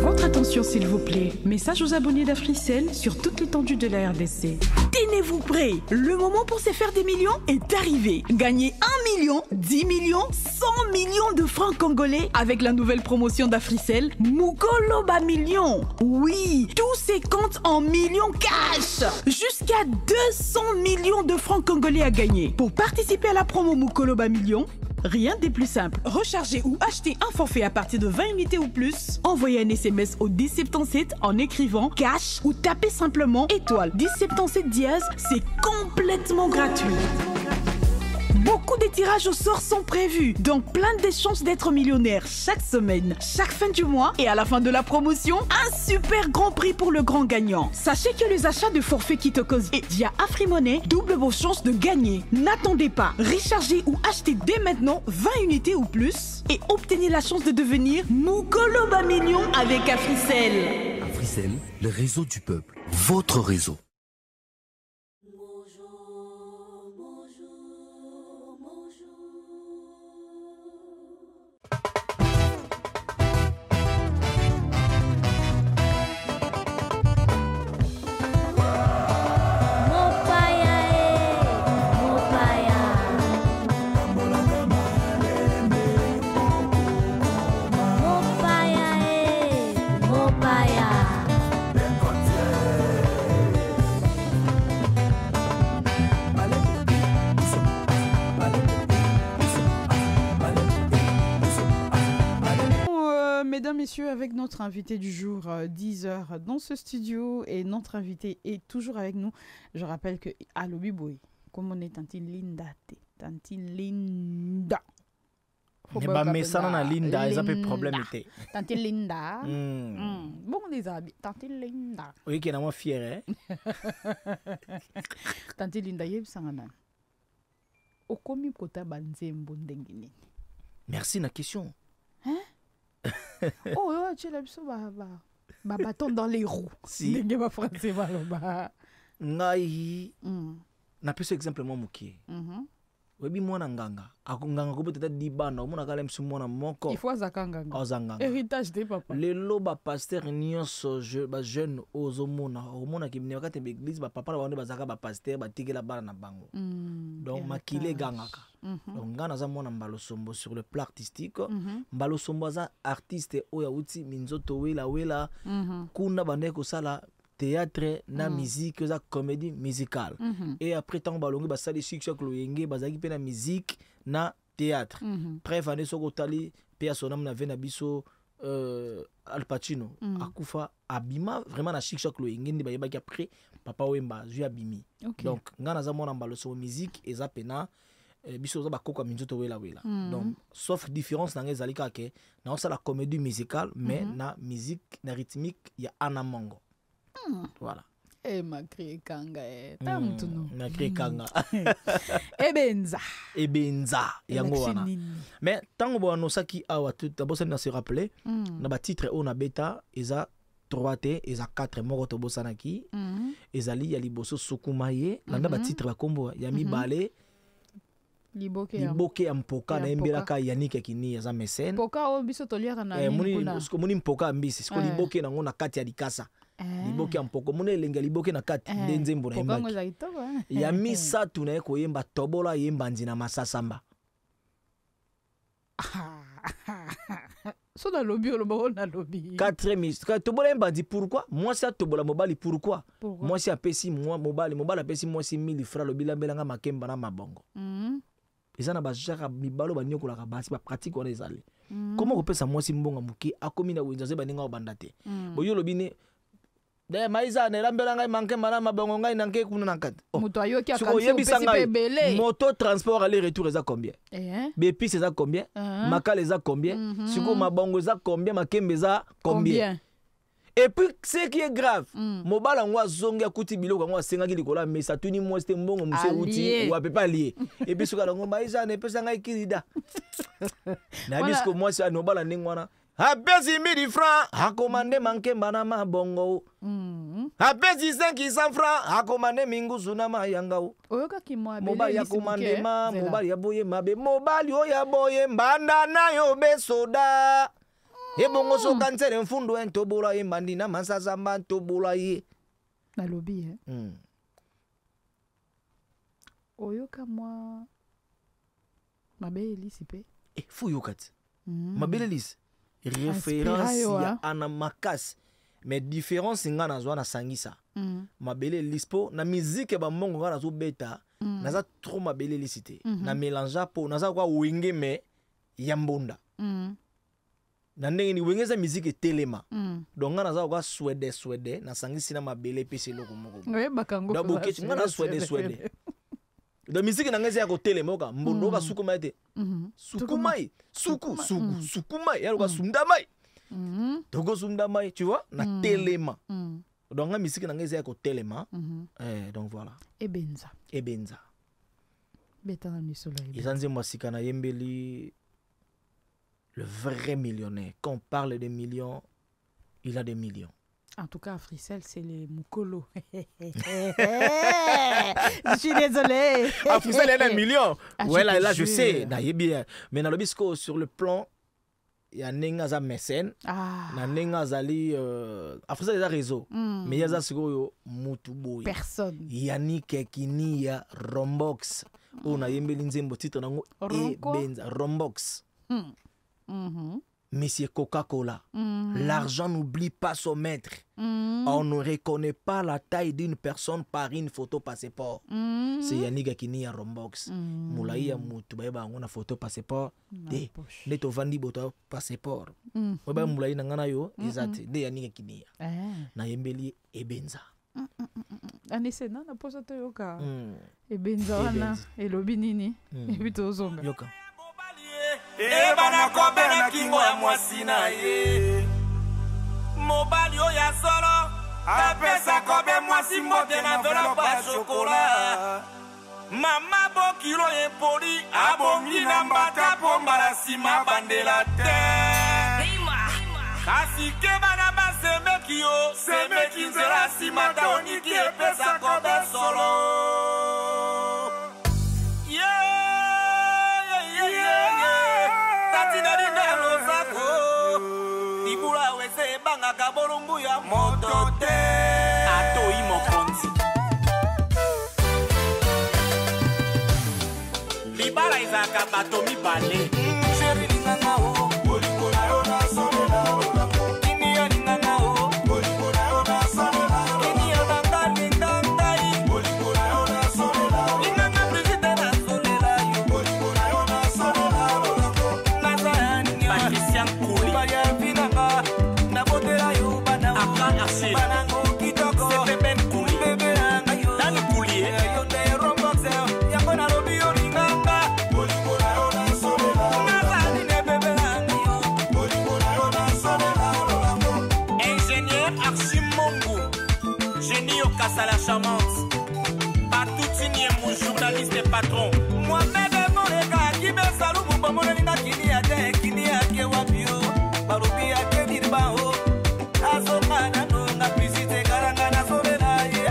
Votre attention s'il vous plaît. Message aux abonnés d'Africell sur toute l'étendue de la RDC. Tenez-vous prêts. Le moment pour se faire des millions est arrivé. Gagnez 1 million, 10 millions, 100 millions de francs congolais avec la nouvelle promotion d'Africell Mukolo Ba Million. Oui, tous ces comptes en millions cash. Jusqu'à 200 millions de francs congolais à gagner. Pour participer à la promo Mukolo Ba Million, rien de plus simple. Recharger ou acheter un forfait à partir de 20 unités ou plus. Envoyez un SMS au 1077 en écrivant cash ou tapez simplement étoile 1077 dièse. C'est complètement gratuit. Beaucoup de tirages au sort sont prévus, donc plein de chances d'être millionnaire chaque semaine, chaque fin du mois et à la fin de la promotion, un super grand prix pour le grand gagnant. Sachez que les achats de forfaits Kitokos et via AfriMoney doublent vos chances de gagner. N'attendez pas, rechargez ou achetez dès maintenant 20 unités ou plus et obtenez la chance de devenir Mukolo Ba Million avec Africell. Africell, le réseau du peuple, votre réseau. Mesdames, messieurs, avec notre invité du jour, 10h dans ce studio, et notre invité est toujours avec nous. Je rappelle que Alobi Boy, comme on est Tantine Linda, Tantine Linda. Mais ça n'a Linda, ils ont un problème. Tantine Linda. Bon, les habits, Tantine Linda. Oui, qui est vraiment fier. Tantine Linda, il y a un Okomi kota banzembo ndengini. Merci na question. Hein? Oh, tu l'as vu, bâton dans les roues. Si. Ndenge ba français baloba. Ngai. Na pesa exemple mo mukie. Webi mwana nganga. Akunganga ko peut-être dibana, mona kala msu mwana moko. Il faut zakanganga. Ozanganga. Héritage de papa. Le loba pasteur nyonso ba jeune ozomona, omona ki mneka te église ba papa ba bazaka ba pasteur ba tikela bana na bango. Donc makile gangaka. Donc ngana za mwana mbalosombo sur le plan artistique. Mbalosombo za artiste oya uti minzoto wela kuna bande ko sala théâtre na musique za comédie musicale et après tant balongi ba sali succès ko yenge bazaki pe na musique na théâtre bref ane soko tali pe asonam na vena biso Al Pacino akufa abima vraiment na succès ko yenge ndi bayeba ki après papa wemba ju abimi donc ngana za mona mbaloso musique eza pena biso za bakoko minzoto wela donc sauf différence na ngezali ka ke na on la comédie musicale mais na musique na rythmique ya anamongo. Voilà. Eh, ma créé kanga, tamtuno. Ma créé kanga. Ebenza. Yango wana. Mais tango bo anosaki awa tout d'abord ça na se rappeler na ba titre on a beta eza 3T eza 4 moko to bosanaki ezali ya liboso sukumaye landa ba titre ba kombo ya mibale Liboke ya mpoka na embelaka Yannick Kini eza mécène. Mpoka o biso toliaka na muni mpoka mbisi siko liboke nango na kati ya likasa. Liboke ya mpoko mune elenga liboke na kati ndenzembo na yembaki. Ya misatu na eko yemba tobola yemba nzina masasamba. So na lobby oloba na lobby. 4 minutes. Tobola yemba ndi pourquoi? Moi si tobola mobali pourquoi? Moi si apesi moi mobali apesi moi si 1000 francs lobila belanga makemba na mabongo. Ezana ba jara mibalo ba nyokola ka basi ba pratique on ezali. Comment on peut ça moi si mbonga muki akomi na wenzaze ba ninga obandate. Boyo lobine de maiza ne lambela ngai manke mara mabongo ngai nanke kuna nankati. Moto ayoki akansi opesi belé. Moto transport aller retour eza combien? Bepis eza combien? Makala eza combien? Siko mabongo eza combien? Makembe eza combien? Et puis ce qui est grave, mobala ngwa zongi akuti biloko ngwa sengaki likola mais ça tuni moi c'était mbongo monsieur outi ou a peut pas lier. Et puis soka ngomba isa ne pesa ngai kilida. Na bisko moi c'est mobala ningwana apesi 1000 francs akomande mankemba na mabongo apesi 500 francs akomande mingusu na mayanga mobali ya komandema mobali ya boye mabe mobali oyo ya boye mbanda na yo besoda ebongo soka nzere mfundu entobola ye mbandi na masasa mba ntobola ye nalobi oyoka mwa mabele lisi pe fuyoka ti mabele lisi référence ya ana makasi mais différence nga nazwa na sangisa mabele lisi po na musique ba mongo nga nazo beta naza trop mabele lisi te na mélange po naza kwa wenge me ya mbonda na ndenge ni wenge za musique telema donc nga naza kwa swede na sangisi na mabele pesi loko moko da boketi nga na swede da musique na ngezi ya ko telema oka mbondo ka sukuma te sukumai sukumai ya ko sundamai togo sundamai tu vois na telema donc la musique na ngezi ya ko telema donc voilà ebenza betana ni soleil izanze mwasika na yembeli le vrai millionnaire. Quand on parle de millions, il a des millions. En tout cas, Africell, c'est les Moukolo. Je suis désolé. Africell, elle a des millions. Ouais, là, je sais. Mais dans le bisco, sur le plan, il y a Nengaza mécène. Nengazali. Africell, il y a réseau. Mais il y a Zazgo Moutuboy. Personne. Yannick Kini, ya Rombox. On a yembeli nzembo titre nango Ebenza. Rombox. Monsieur Coca-Cola, l'argent n'oublie pas son maître. On ne reconnaît pas la taille d'une personne par une photo passeport. C'est Yannick Akini à Rombox. Moulaïa Moutoubaïba, on a photo passeport. De to vandi boto passeport. Oba Moulaï nangana yo, exact. De Yannick Akini. Na yembeli Ebenza. Anise na posa to yoka. Ebenza wana elobi nini? Ebito zonga. Yoka. Ebana kobe na kingo ya mwasi na ye mobali oyo ya solo apesa kobe mwasi mbote na velopo ya shokola mama bokilo epoli abongi na mbata po mbala nsima bandela te kasi ke bana basemeki yo semeki nzela nsima taoniki epesa kobe solo Kabolungu ya moto te atoi mokonzi libala izaka bato mibale sheri linganga o bolingo na yo na solela kini ya linganga o bolingo na yo na solela kini ya nangani ndangai bolingo na yo na solela linganga Brigitte na solela yo bolingo na yo na solela nazani Patrician Kouli baya vinanga à la charmante Patoutini et mon journaliste et patron moi-même mon gars qui me salue mon bon mon kini ya te kini ya ke wapio barubi ya ke dirbao azomana no na pisite karanga na sobela ye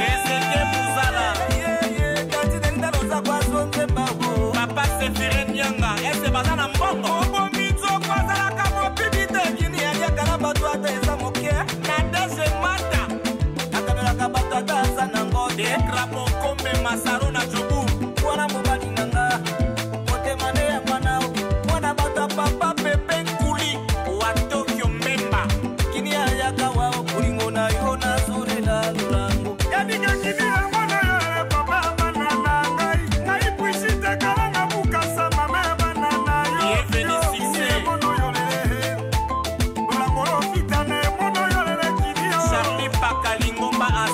ese ke muzala ye kati nenda roza kwa sonze bago papa se fere nyanga ese bazana mbongo obo mitso kwa zala kamo pibite kini ya kala bato ata eza moke na dese mata batata sanango de krapo kombe masaro na jobu wana mobali nanga mote mane ya mwana mwana bata papa pepe nkuli wa Tokyo memba kini ya kawa kulingo na yo na sore la lulango yadika kini ya mwana ya papa banana ngai ngai puisite kalanga bukasa mame banana yo ye félicité mono yolele lulango fitane mono yolele kini yo Charlie Pakalingomba a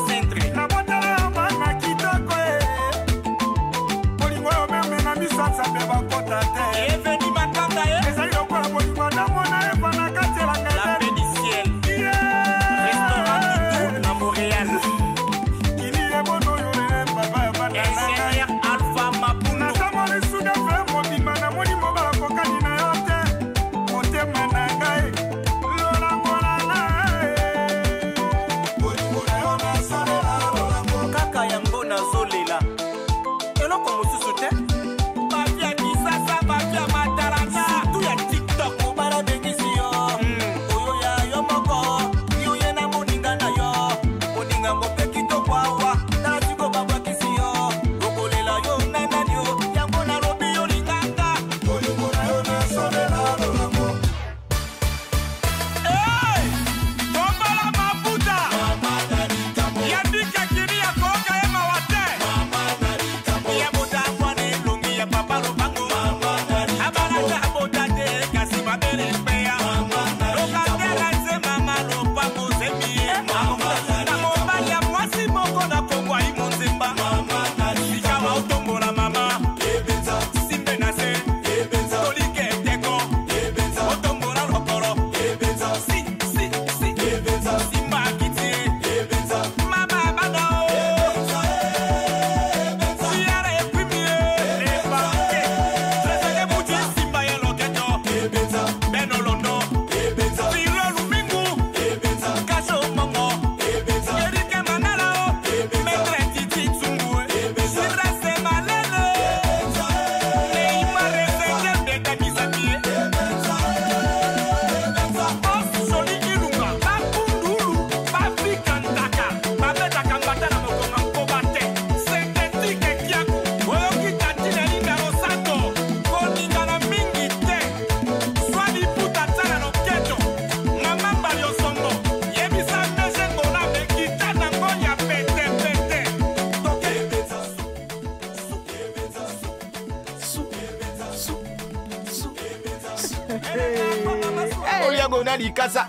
Oliango na likasa.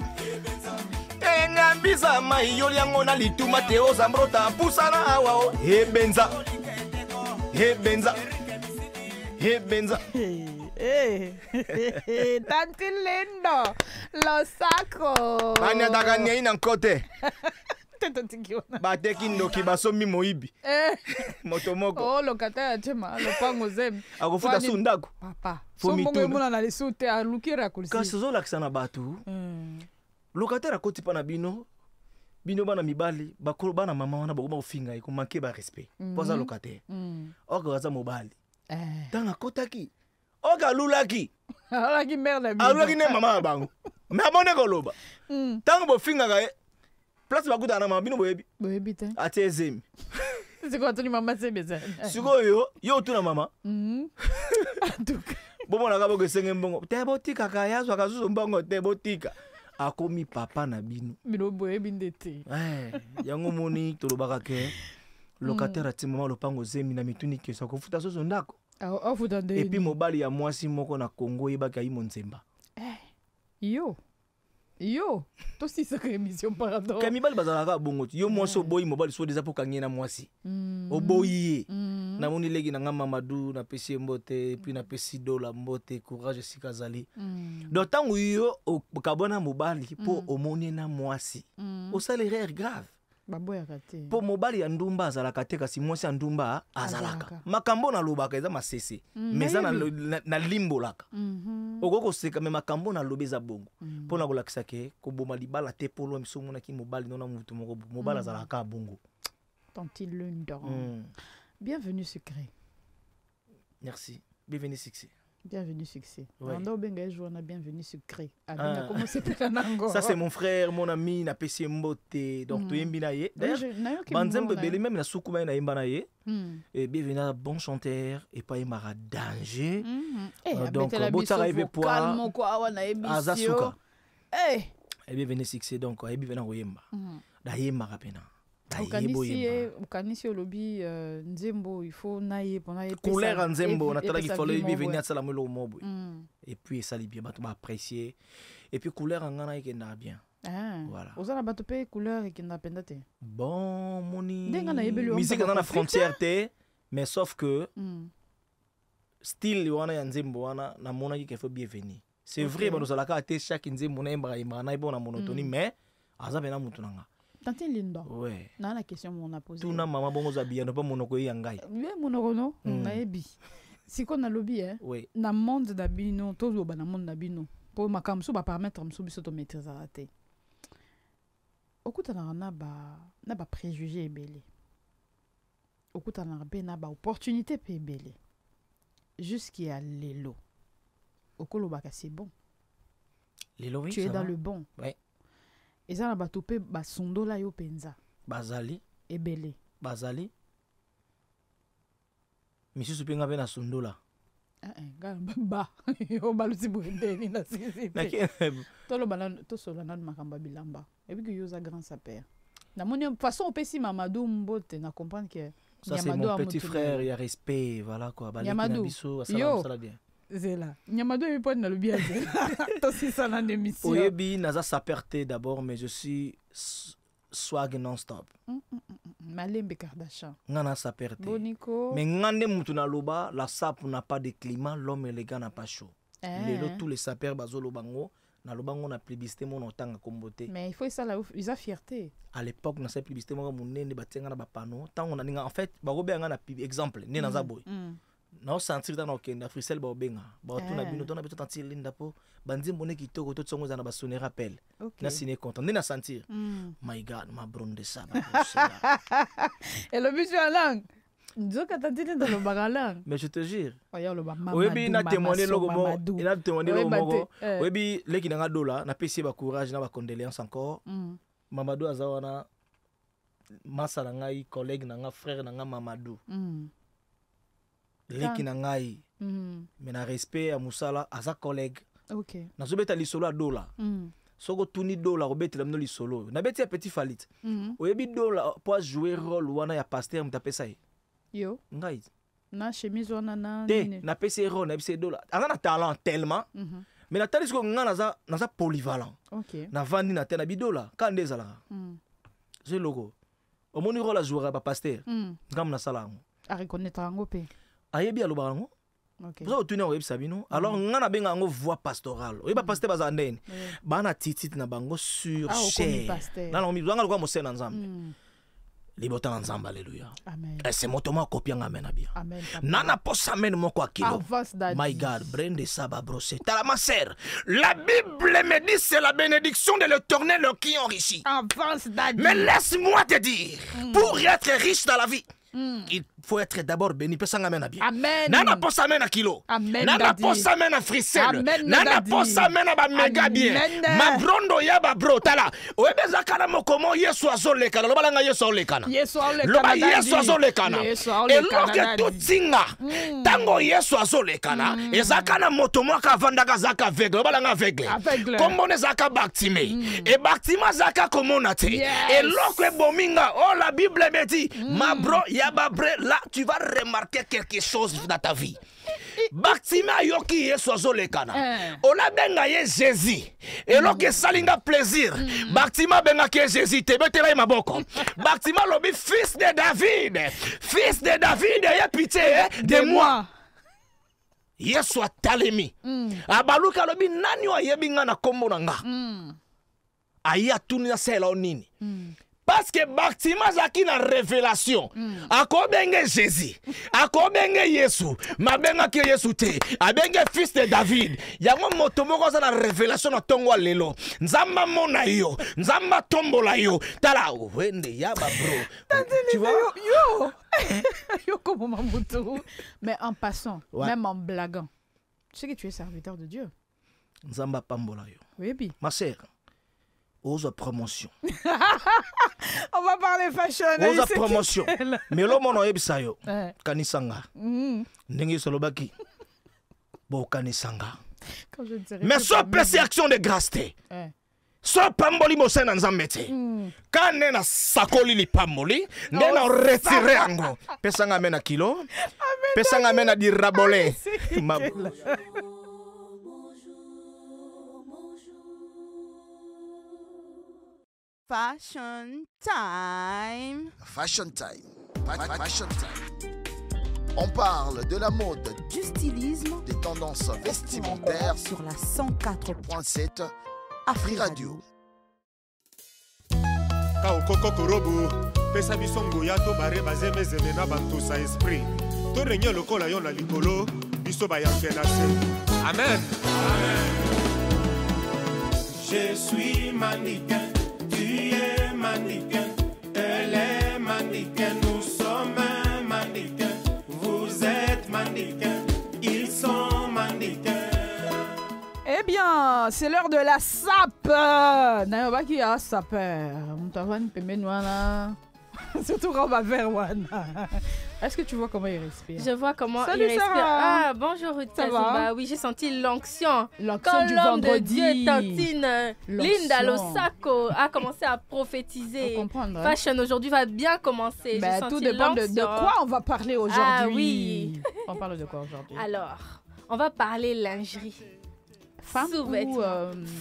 Engambisa mai oliango na lituma te ozambrota pusana awa. Hebenza. Hebenza. Hebenza. Tanti lindo. Lo saco. Banya daganya ina nkote. Bateki ndoki basomi moibi. Motomoko. Oh, locataire chema, lo pango zem. Akofuta sundako. Papa. Sombongo mona na lisute alukira kulisi. Kasi zo laksana batu. Locataire akoti pa na bino. Bino bana mibali, bakolo bana mama wana bakoma ofinga ko manquer ba respect. Poza locataire. Oka waza mobali. Tanga kotaki. Oka lulaki. Alaki merde bino. Alaki ne mama bango. Mais abone ko loba. Tanga bo finga ga place bakuta na mama bino boyebi. Boyebi te. Atezemi. C'est quoi ton maman c'est bizarre. Siko yo tu na mama. Bomo na kabo kesenge mbongo. Te botika kaya zo kazuzo mbongo te botika. Akomi papa na bino. Bino boyebi ndete. Yango moni tolobaka ke locataire ati mama lopango zemi na mituni ke sa kofuta soso ndako. Et puis mobali ya mwasi moko na Congo yebaka yi monzemba. Yo, to si sa émission pardon. Ka mibali bazalaka bongo. Yo mwasi oboyi mobali so déjà poka ngena mwasi. Oboyi. Na moni legi na ngama Mamadou na pesi mbote puis na pesi dola mbote courage sikazali. Donc tango yo okabona mobali po omoni na mwasi. O salaire grave. Baboya kate. Po mobali ya ndumba azalaka te kasi mwasi ya ndumba azalaka. Makambo na lobaka eza masese. Meza na limbolaka. Okoko seka me makambo na lobe za bongo. Po na kolakisa ke koboma libala te polo msomo na ki mobali nona mutu moko mobali azalaka bongo. Tanti Lunda. Bienvenue sucré. Merci. Bienvenue succès. Bienvenue succès. Ouais. Bienvenue sucré. Comment c'est nango? Ça c'est mon frère, mon ami, na pesi mbote. Donc tu yembi na ye. D'ailleurs, banzembe bele même na sukuma na yemba na ye. Et bienvenue à bon chanteur et pas yemara danger. Donc botara ebe poa. Calme quoi wana emission. Azasuka. Et bienvenue succès donc et bienvenue na yemba. Da yemara pena. Ukanisi olobi nzembo il faut naye pendant ye couleur nzembo natala ki folo bi venir à la melo mobo et puis ça li bien bato ba apprécier et puis couleur ngana ikenda bien voilà ozala bato pe couleur ikenda penda te bon moni denga na yebeli musique dans la frontière te mais sauf que style wana ya nzembo wana na mona ki faut bienvenue c'est vrai bon ozala ka te chaque nzembo na imba na ibona monotonie mais azabe na mutu nanga. Tanti Linda. Ouais. Na la question mon a posé. Tout na maman bongo za bien, no pas monoko yangai. Oui, monoko no, ngaebi. Si qu'on a lobby oui. Na monde na bino, to zo ba na monde na bino. Pour makamsu ba permettre msu biso to maîtriser raté. Okuta na ba préjugé ebele. Okuta na be na ba opportunité pe ebele. Jusqu'à lelo. Okolo baka c'est bon. Lelo oui. Tu es dans le bon. Ouais. Et ça, ba topé ba sondola yo penza. Bazali. Ebele. Bazali. Monsieur Supenga pe na sondola. Ba. O balusi boendeni na sisi. Tolo banana to solana makamba bilamba. Et puis que yoza grand sapeur. Na moni façon opesi Mamadou Mbote na comprendre que ça c'est mon petit frère, il y a respect, voilà quoi. Yamadou. Ça va bien. Zela. Nyamado est pas dans le bien. Aussi ça dans l'émission. Oyebi naza saperte d'abord mais je suis swag non-stop. Malembe Kardashian. Ngana saperte. Boniko. Mais ngande mutu na loba, la sape n'a pas de climat, l'homme élégant n'a pas chaud. Tous les sapeurs bazolo bango, na lobango na plébiscité mon otanga kombote. Mais il faut ça là, ils ont fierté. À l'époque na sa plébiscité mon munene batenga na ba panneau, tant on a ninga en fait, ba robé ngana exemple, né na boy. Na sentir dans okenda frisel ba obenga ba tuna bino tona beto tantir linda po banzi mbone kitoko to tsongo za na ba sonner rappel na ciné content na sentir my god ma bronde ça et le but en langue nzoka tantir dans le bagalang mais je te jure oya lo ba mama oyebi na témoigner logo mo ina témoigner logo mo oyebi leki na dola na pesi ba courage na ba condoléances encore Mamadou azawana masa na ngai collègue na nga frère na nga Mamadou leki na ngai mais na respect ya musala aza collègue OK nazobeta lisolo ya dola soko tuni dola kobetela mino lisolo na beti ya petit falit oyebi dola po jouer rôle wana ya pasteur mutapesa ye yo ngai na chemise wana na te na pesi rôle na bisi dola aza na talent tellement Mais la tali siko nga naza polyvalent. OK. Na vandi na tena bidola kande ezalaka. C'est logo. Omoni rôle joueur ba pasteur. Ngam na sala ngo. A reconnaître ngo pe. Ayebi aloba ngo. OK. Vous avez au Sabino. Alors nga na benga ngo voix pastorale. Oyeba pasteur bazandene. Bana titit na bango sur chair. Na na mi zanga kwa mosena nzambe. Libota na nzambe, alléluia. Amen. Et c'est motoma copiant amen abia. Amen. Nana posa amen moko akilo. My God, brende saba brosse. Tala ma sœur, la Bible me dit c'est la bénédiction de l'Éternel qui enrichit. Avance daddy. Mais laisse-moi te dire, pour être riche dans la vie, il faut être d'abord béni. Pesanga amen abia. Amen. Nana posa amen akilo. Amen. Nana posa amen a frissel. Amen. Nana posa amen a ba mega bien. Ma brondo ya ba bro tala. Oyebeza kana mokomo Yesu azolekana. Loba nga Yesu azolekana. Yesu azolekana. Loba Yesu azolekana. Eloke tutinga. Tango Yesu azolekana. Ezakana motomo ka vandaka zaka aveugle. Loba nga aveugle. Kombone zaka baptime. Et baptiment zaka komona te. Eloke bominga. Oh la Bible me dit, ma bro Yababre, là, tu vas remarquer quelque chose dans ta vie. Baptima yoki Yesu azolekana. Ola benga ye Jésus. Eloke salinga plaisir. Baptima benga ke Jésus. Te betela maboko. Baptima lobi fils de David. Fils de David, ayez pitié de moi. Yesu atalemi. Abaluka lobi nani wa yebinga na kombo nanga. Aya tunia sela onini. Parce que Baptima zaki na révélation. Akobenge Jésus. Akobenge Yesu. Mabenga ke Yesu te. Abenge fils de David. Yango motomoko za na révélation na tongo lelo. Nzamba mona yo. Nzamba tombola yo. Tala wende yaba bro. Tu vois? Yo. Yo comme Mamuto. Mais en passant, même en blaguant. Tu sais que tu es serviteur de Dieu. Nzamba pambola yo. Oui, puis. Ma sœur. Ose promotion. On va parler fashion. Ose promotion. Mais l'homme on a ebisayo. Kanisanga. Ndenge solobaki. Bo kanisanga. Mais so presse action de grâce te. So pamboli mosena nzambete. Kane na sakoli li pamboli, ndena retire ango. Pesanga mena kilo. Pesanga mena di rabole. Fashion time. Fashion time. Fashion time. On parle de la mode, du stylisme, des tendances vestimentaires sur la 104.7 Afri Radio. Kaokoko korobo, pesa bisongo ya to bare bazeme zeme na bantusa esprit. To renye lokola yo na likolo, biso ba yamfena se. Amen. Amen. Je suis mannequin. Tu es mannequin, elle est mannequin, nous sommes mannequin, vous êtes mannequin, ils sont mannequins. Eh bien, c'est l'heure de la sape. Nayoba qui a sape. On t'a vu un surtout quand on va faire one. Est-ce que tu vois comment il respire? Je vois comment Salut, il respire. Sarah. Ah, bonjour Ruth Kazumba. Oui, j'ai senti l'onction. L'onction du l'homme vendredi. de Dieu, Tantine Linda Losako a commencé à prophétiser. Fashion aujourd'hui va bien commencer. Ben, tout dépend de quoi on va parler aujourd'hui. Ah oui. On parle de quoi aujourd'hui? Alors, on va parler lingerie. Femme ou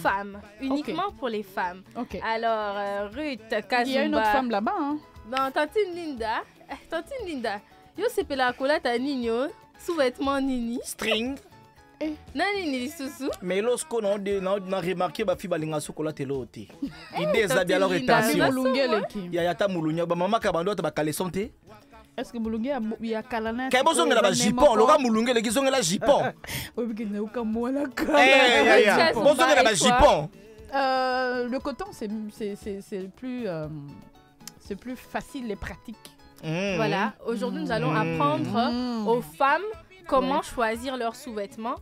femme, uniquement pour les femmes. Okay. Alors, Ruth Kazumba. Il y a une autre femme là-bas. Hein? Non, Tantine Linda. Yo sepe la kolata nino, sous-vêtements nini. String. Nani nili susu. Mais lorsqu'on a remarqué ba fi balinga sokola telo te. Idée ça bien alors attention. Il y a ta mulunya ba mama ka bando ta ba caleçon te. Est-ce que mulunge ya kalana? Ka bozo ngela ba jipon, lo ka mulunge le kizo ngela jipon. Obi ke ne ka mola ka. Ya. Bozo ngela ba jipon. Le coton c'est plus facile et pratique. Voilà, aujourd'hui nous allons apprendre aux femmes comment choisir leurs sous-vêtements.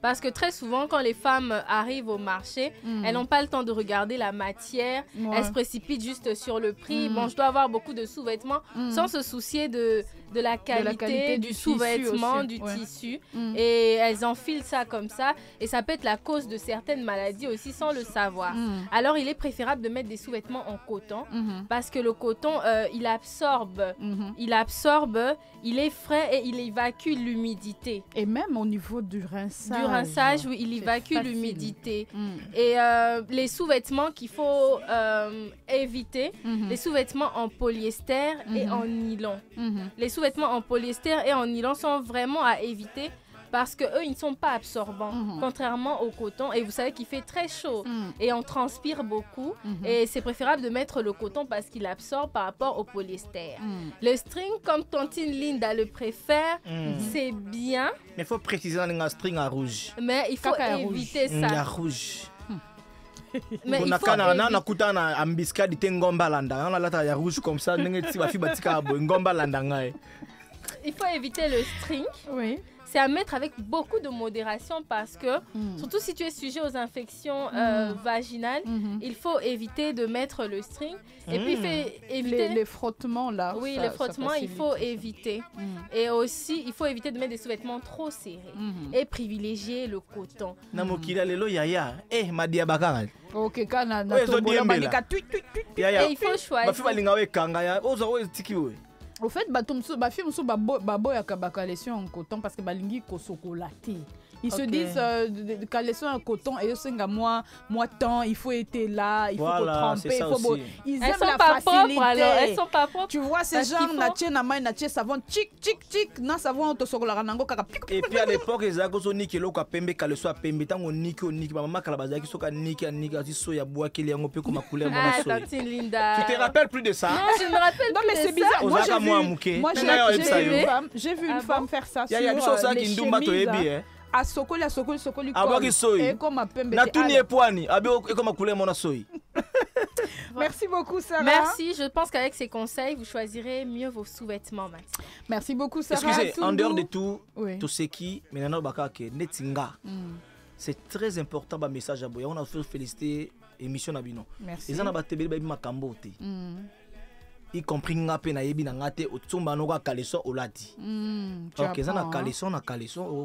Parce que très souvent, quand les femmes arrivent au marché, elles n'ont pas le temps de regarder la matière. Elles se précipitent juste sur le prix. Bon, je dois avoir beaucoup de sous-vêtements sans se soucier de la qualité du sous-vêtement, du tissu. Et elles enfilent ça comme ça. Et ça peut être la cause de certaines maladies aussi sans le savoir. Alors, il est préférable de mettre des sous-vêtements en coton. Parce que le coton, il absorbe, il est frais et il évacue l'humidité. Et même au niveau du rinçage. un rinçage, oui, il évacue l'humidité. Et les sous-vêtements qu'il faut éviter, les sous-vêtements en polyester et en nylon. Les sous-vêtements en polyester et en nylon sont vraiment à éviter parce qu'eux, ils ne sont pas absorbants, contrairement au coton. Et vous savez qu'il fait très chaud et on transpire beaucoup. Et c'est préférable de mettre le coton parce qu'il absorbe par rapport au polyester. Le string, comme Tontine Linda le préfère, c'est bien. Mais il faut préciser dans le string à rouge. Mais il faut éviter ça. À rouge. Mais il faut il faut éviter le string. Oui. C'est à mettre avec beaucoup de modération parce que, surtout si tu es sujet aux infections vaginales, il faut éviter de mettre le string. Et puis, éviter les frottements là. Oui, les frottements, il faut éviter. Et aussi, il faut éviter de mettre des sous-vêtements trop serrés et privilégier le coton. Ok, kana na et il faut choisir. Au fait, bafi musu babo ya collection en coton parce que balingi kosokolaté. Ils se disent collection en coton et moi temps, il faut être là, il faut tremper, ils aiment la facilité. Elles sont pas propres. Tu vois ces gens na tient na main na tient savon tic na savon to sokola nango kaka. Et puis à l'époque les akoso niki loko pembe caleçon pembe tango niki mama kalabaza ki soka niki si soya bois ki yango pe comme couleur mona soya. Tu te rappelles plus de ça? Non, je me rappelle plus. Non mais c'est bizarre. Moi j'ai vu une femme faire ça sur les chemises. A sokoli et comme pembe. Na tuni epwani abi comme couleur mona soya. Merci beaucoup Sarah. Merci, je pense qu'avec ces conseils, vous choisirez mieux vos sous-vêtements. Merci beaucoup Sarah. Excusez, en dehors de tout ce qui maintenant bakake netinga. C'est très important ba message à boya. On a fait féliciter émission Nabino. Merci. Les gens ba tebeli ba makambo te. Y compris ngape na yebi na ngate otsumba no ka caleçon olati. OK, ça na caleçon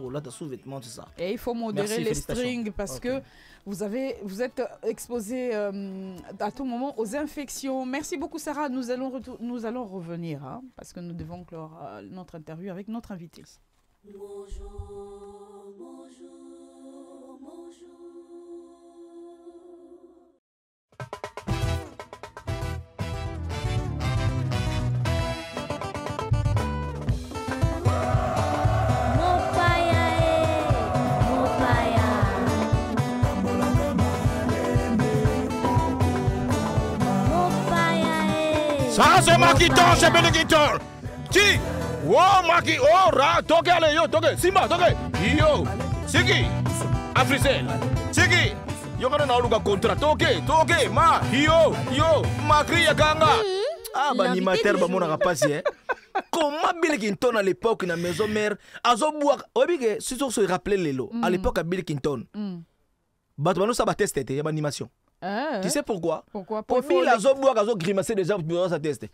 olata sous-vêtements c'est ça. Et il faut modérer les strings parce que vous êtes exposé à tout moment aux infections. Merci beaucoup Sarah, nous allons revenir parce que nous devons clore notre interview avec notre invité. Ça c'est Makiton, c'est Bénéguiton. Qui? Oh Maki, oh Ra, toque allez yo, toque, Simba, toque. Yo, Sigi, Africel, Sigi. Yo kana na oluka contrat, toque, ma, yo, Makri Yakanga. Ah bah animateur ba mona rapasi Comment Bénéguiton à l'époque na maison mère, azo boire. Obige, si tu te rappelles lelo, à l'époque à Bénéguiton. Bah tu ça va tester tes animation. Tu sais pourquoi? Pour lui, la zone bois, la grimacer déjà pour ça tester.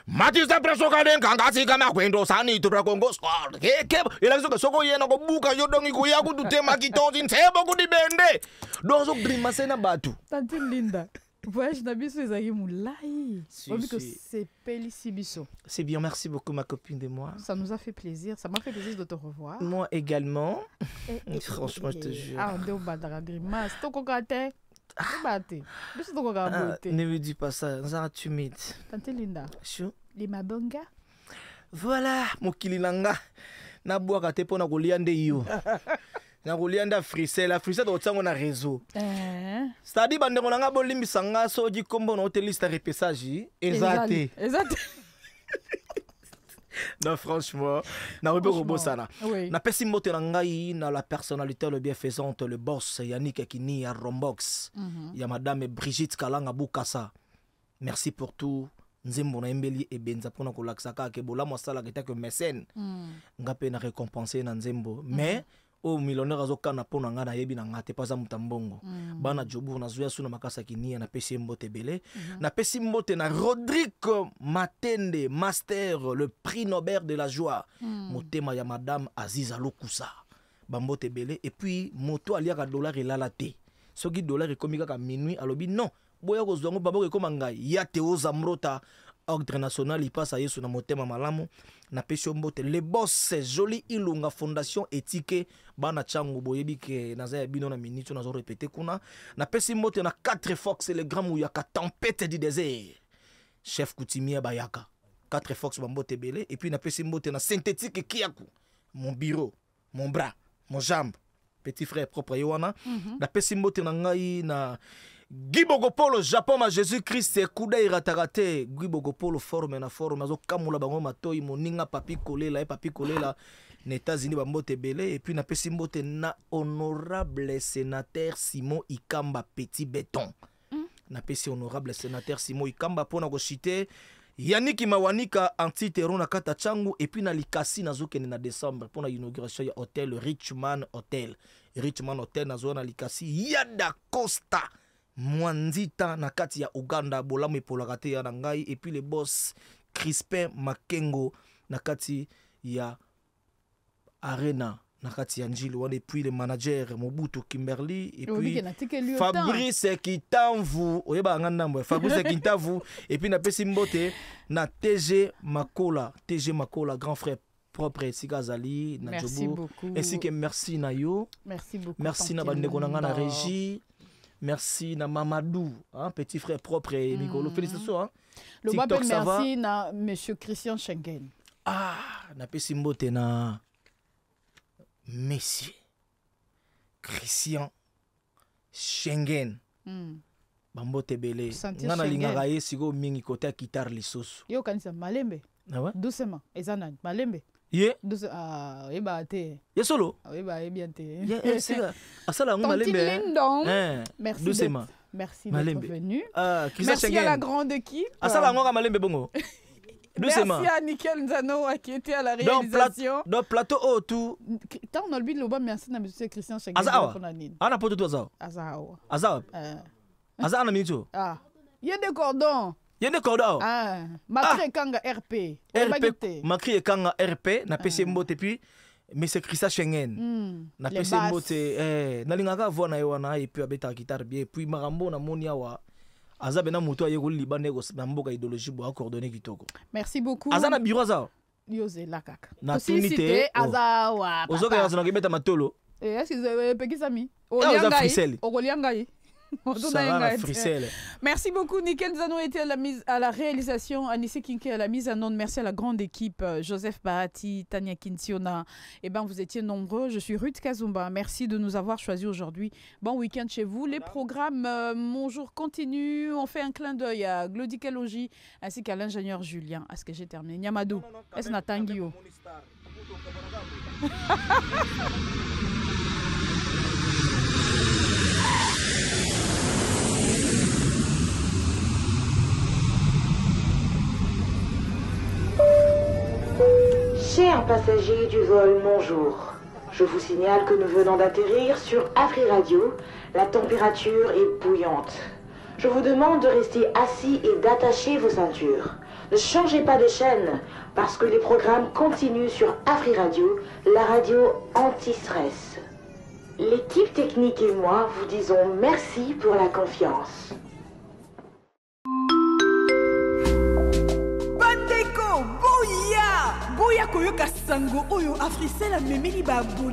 Matis da preso kaden kanga si kama kwendo sani to Congo squad. Il a dit que soko yena ko buka yo dongi ko ya ko dute Makiton sin sebo ko di bende. Donc zo grimacer na batu. Tante Linda. Voyage Nabiso ezaki moulai. C'est Pelisibiso. C'est bien, merci beaucoup ma copine de moi. Ça nous a fait plaisir, ça m'a fait plaisir de te revoir. Moi également. Franchement, je te jure. Ah, on badara grimace, to kokate. Ne me dis pas ça, ça timide. Tante Linda. Chou. Les mabonga. Voilà, mokili nanga. Na boaka te pona koliande yo. Na kolianda frisel, la frisel do tsango na réseau. C'est-à-dire bande ko nanga bolimisa nga so di kombo na hoteliste repessage, exacté. Non, franchement, na pesi mote na ngai na la personnalité le bienfaisante, le boss Yannick Kini à Rombox. Il y a madame Brigitte Kalanga Bukasa. Merci pour tout. Nzembo na embeli e benza pona ko laksaka ke bola mosala ke ta que mécène. Ngape na récompenser na nzembo. Mais au millionnaire azokana pona nga na yebi na ngate pas za mutambongo. Bana jobu na zuya suna makasa Kini na pesi mbote belé. Na pesi mbote na Rodrigue Matende Master, le prix Nobel de la joie. Motema ya madame Aziza Lokusa. Bambote belé et puis moto aliaka dollar elalate. Soki dollar ekomika ka minuit alobi non. Boya ko zongo babo ko mangai ya Théo Zamrota ordre national il passe à yesu na motema malamu na pesio mbote le boss joli ilunga fondation éthique bana changu boyebi ke naza ya bino na minute nazo répéter kuna na pesi mbote na 4 fox le grand mouyaka tempête du désert chef coutumier bayaka 4 fox bambote belé et puis na pesi mbote na synthétique kiaku mon bureau mon bras mon jambe petit frère propre yowana na pesi mbote na ngai na Guy Bogopolo Japon ma Jésus-Christ kuda iratarate Guy Bogopolo forme na forme azo kamula bango matoi moninga papi kolela na États-Unis bambote belé et puis na pesi mbote na honorable sénateur Simon Ikamba Petit Béton na pesi honorable sénateur Simon Ikamba pona ko citer Yannick Mawanika anti-terror na kata changu et puis na likasi nazokene na décembre pona inauguration ya hôtel Richman Hotel na zona likasi Yada Costa Mwanzita na kati ya Uganda bolamu epolaka te ya na ngai et puis le boss Crispin Makengo na kati ya Arena na kati ya Njili wana et puis le manager Mobutu Kimberly et puis Fabrice Kitamvu oyeba ngandambo Fabrice Kitamvu et puis na pesi mbote na TG Makola grand frère propre Sikazali na Jobo ainsi que merci na yo merci beaucoup merci na bandeko na ngana régie. Merci na Mamadou, hein, petit frère propre et Mikolo. Félicitations. Hein. Le TikTok, merci na Monsieur Christian Schengen. Ah, na pesimbote na Messi Christian Schengen. Bambote belé. Ngana lingaka ye sigo mingi kote kitar lisoso. Yo kanisa malembe. Ah ouais? Doucement. Ezana malembe. Yeah. Ah, oui bah te. Ye solo. Oui bah bien te. Yeah, c'est ça. Asala ngoma lembe. Merci. Doucement. Merci d'être venu. Merci à la grande équipe. Asala ngoma malembe bongo. Doucement. Merci à Nickel Nzano qui était à la réalisation. Donc plateau haut tout. Tant on a le loba merci na monsieur Christian Chagrin. Ana poto toi Azao. Azao na minito. Ah. Il y a des cordons. Yende cordon. Ah, Macri Kanga RP. Macri Kanga RP na PC mbote puis monsieur Christian Schengen. Na PC mbote na lingaka vo na yowana et puis abeta guitare bien puis marambo na monia wa azabe na muto ayeko libane ko na mboka idéologie bo coordonner kitoko. Merci beaucoup. Azana bureau za. Yose la kaka. Na tunité azawa. Ozoka yazo na kibeta matolo. Est-ce que vous avez peki sami? Oliangai. Merci beaucoup. Nickel Zano était à la réalisation, Anissé Kinke à la mise en onde. Merci à la grande équipe, Joseph Bahati, Tania Kintiona. Eh ben, vous étiez nombreux. Je suis Ruth Kazumba. Merci de nous avoir choisis aujourd'hui. Bon week-end chez vous. Les programmes Mon Jour continue. On fait un clin d'œil à Glody Kalogi ainsi qu'à l'ingénieur Julien. Est-ce que j'ai terminé? Nyamadou. Est-ce Natangio? Chers passagers du vol Bonjour, je vous signale que nous venons d'atterrir sur Afri Radio. La température est bouillante. Je vous demande de rester assis et d'attacher vos ceintures. Ne changez pas de chaîne parce que les programmes continuent sur Afri Radio, la radio anti-stress. L'équipe technique et moi vous disons merci pour la confiance. Bandeko, Boya koyoka sango oyo Africell amemeli ba abonné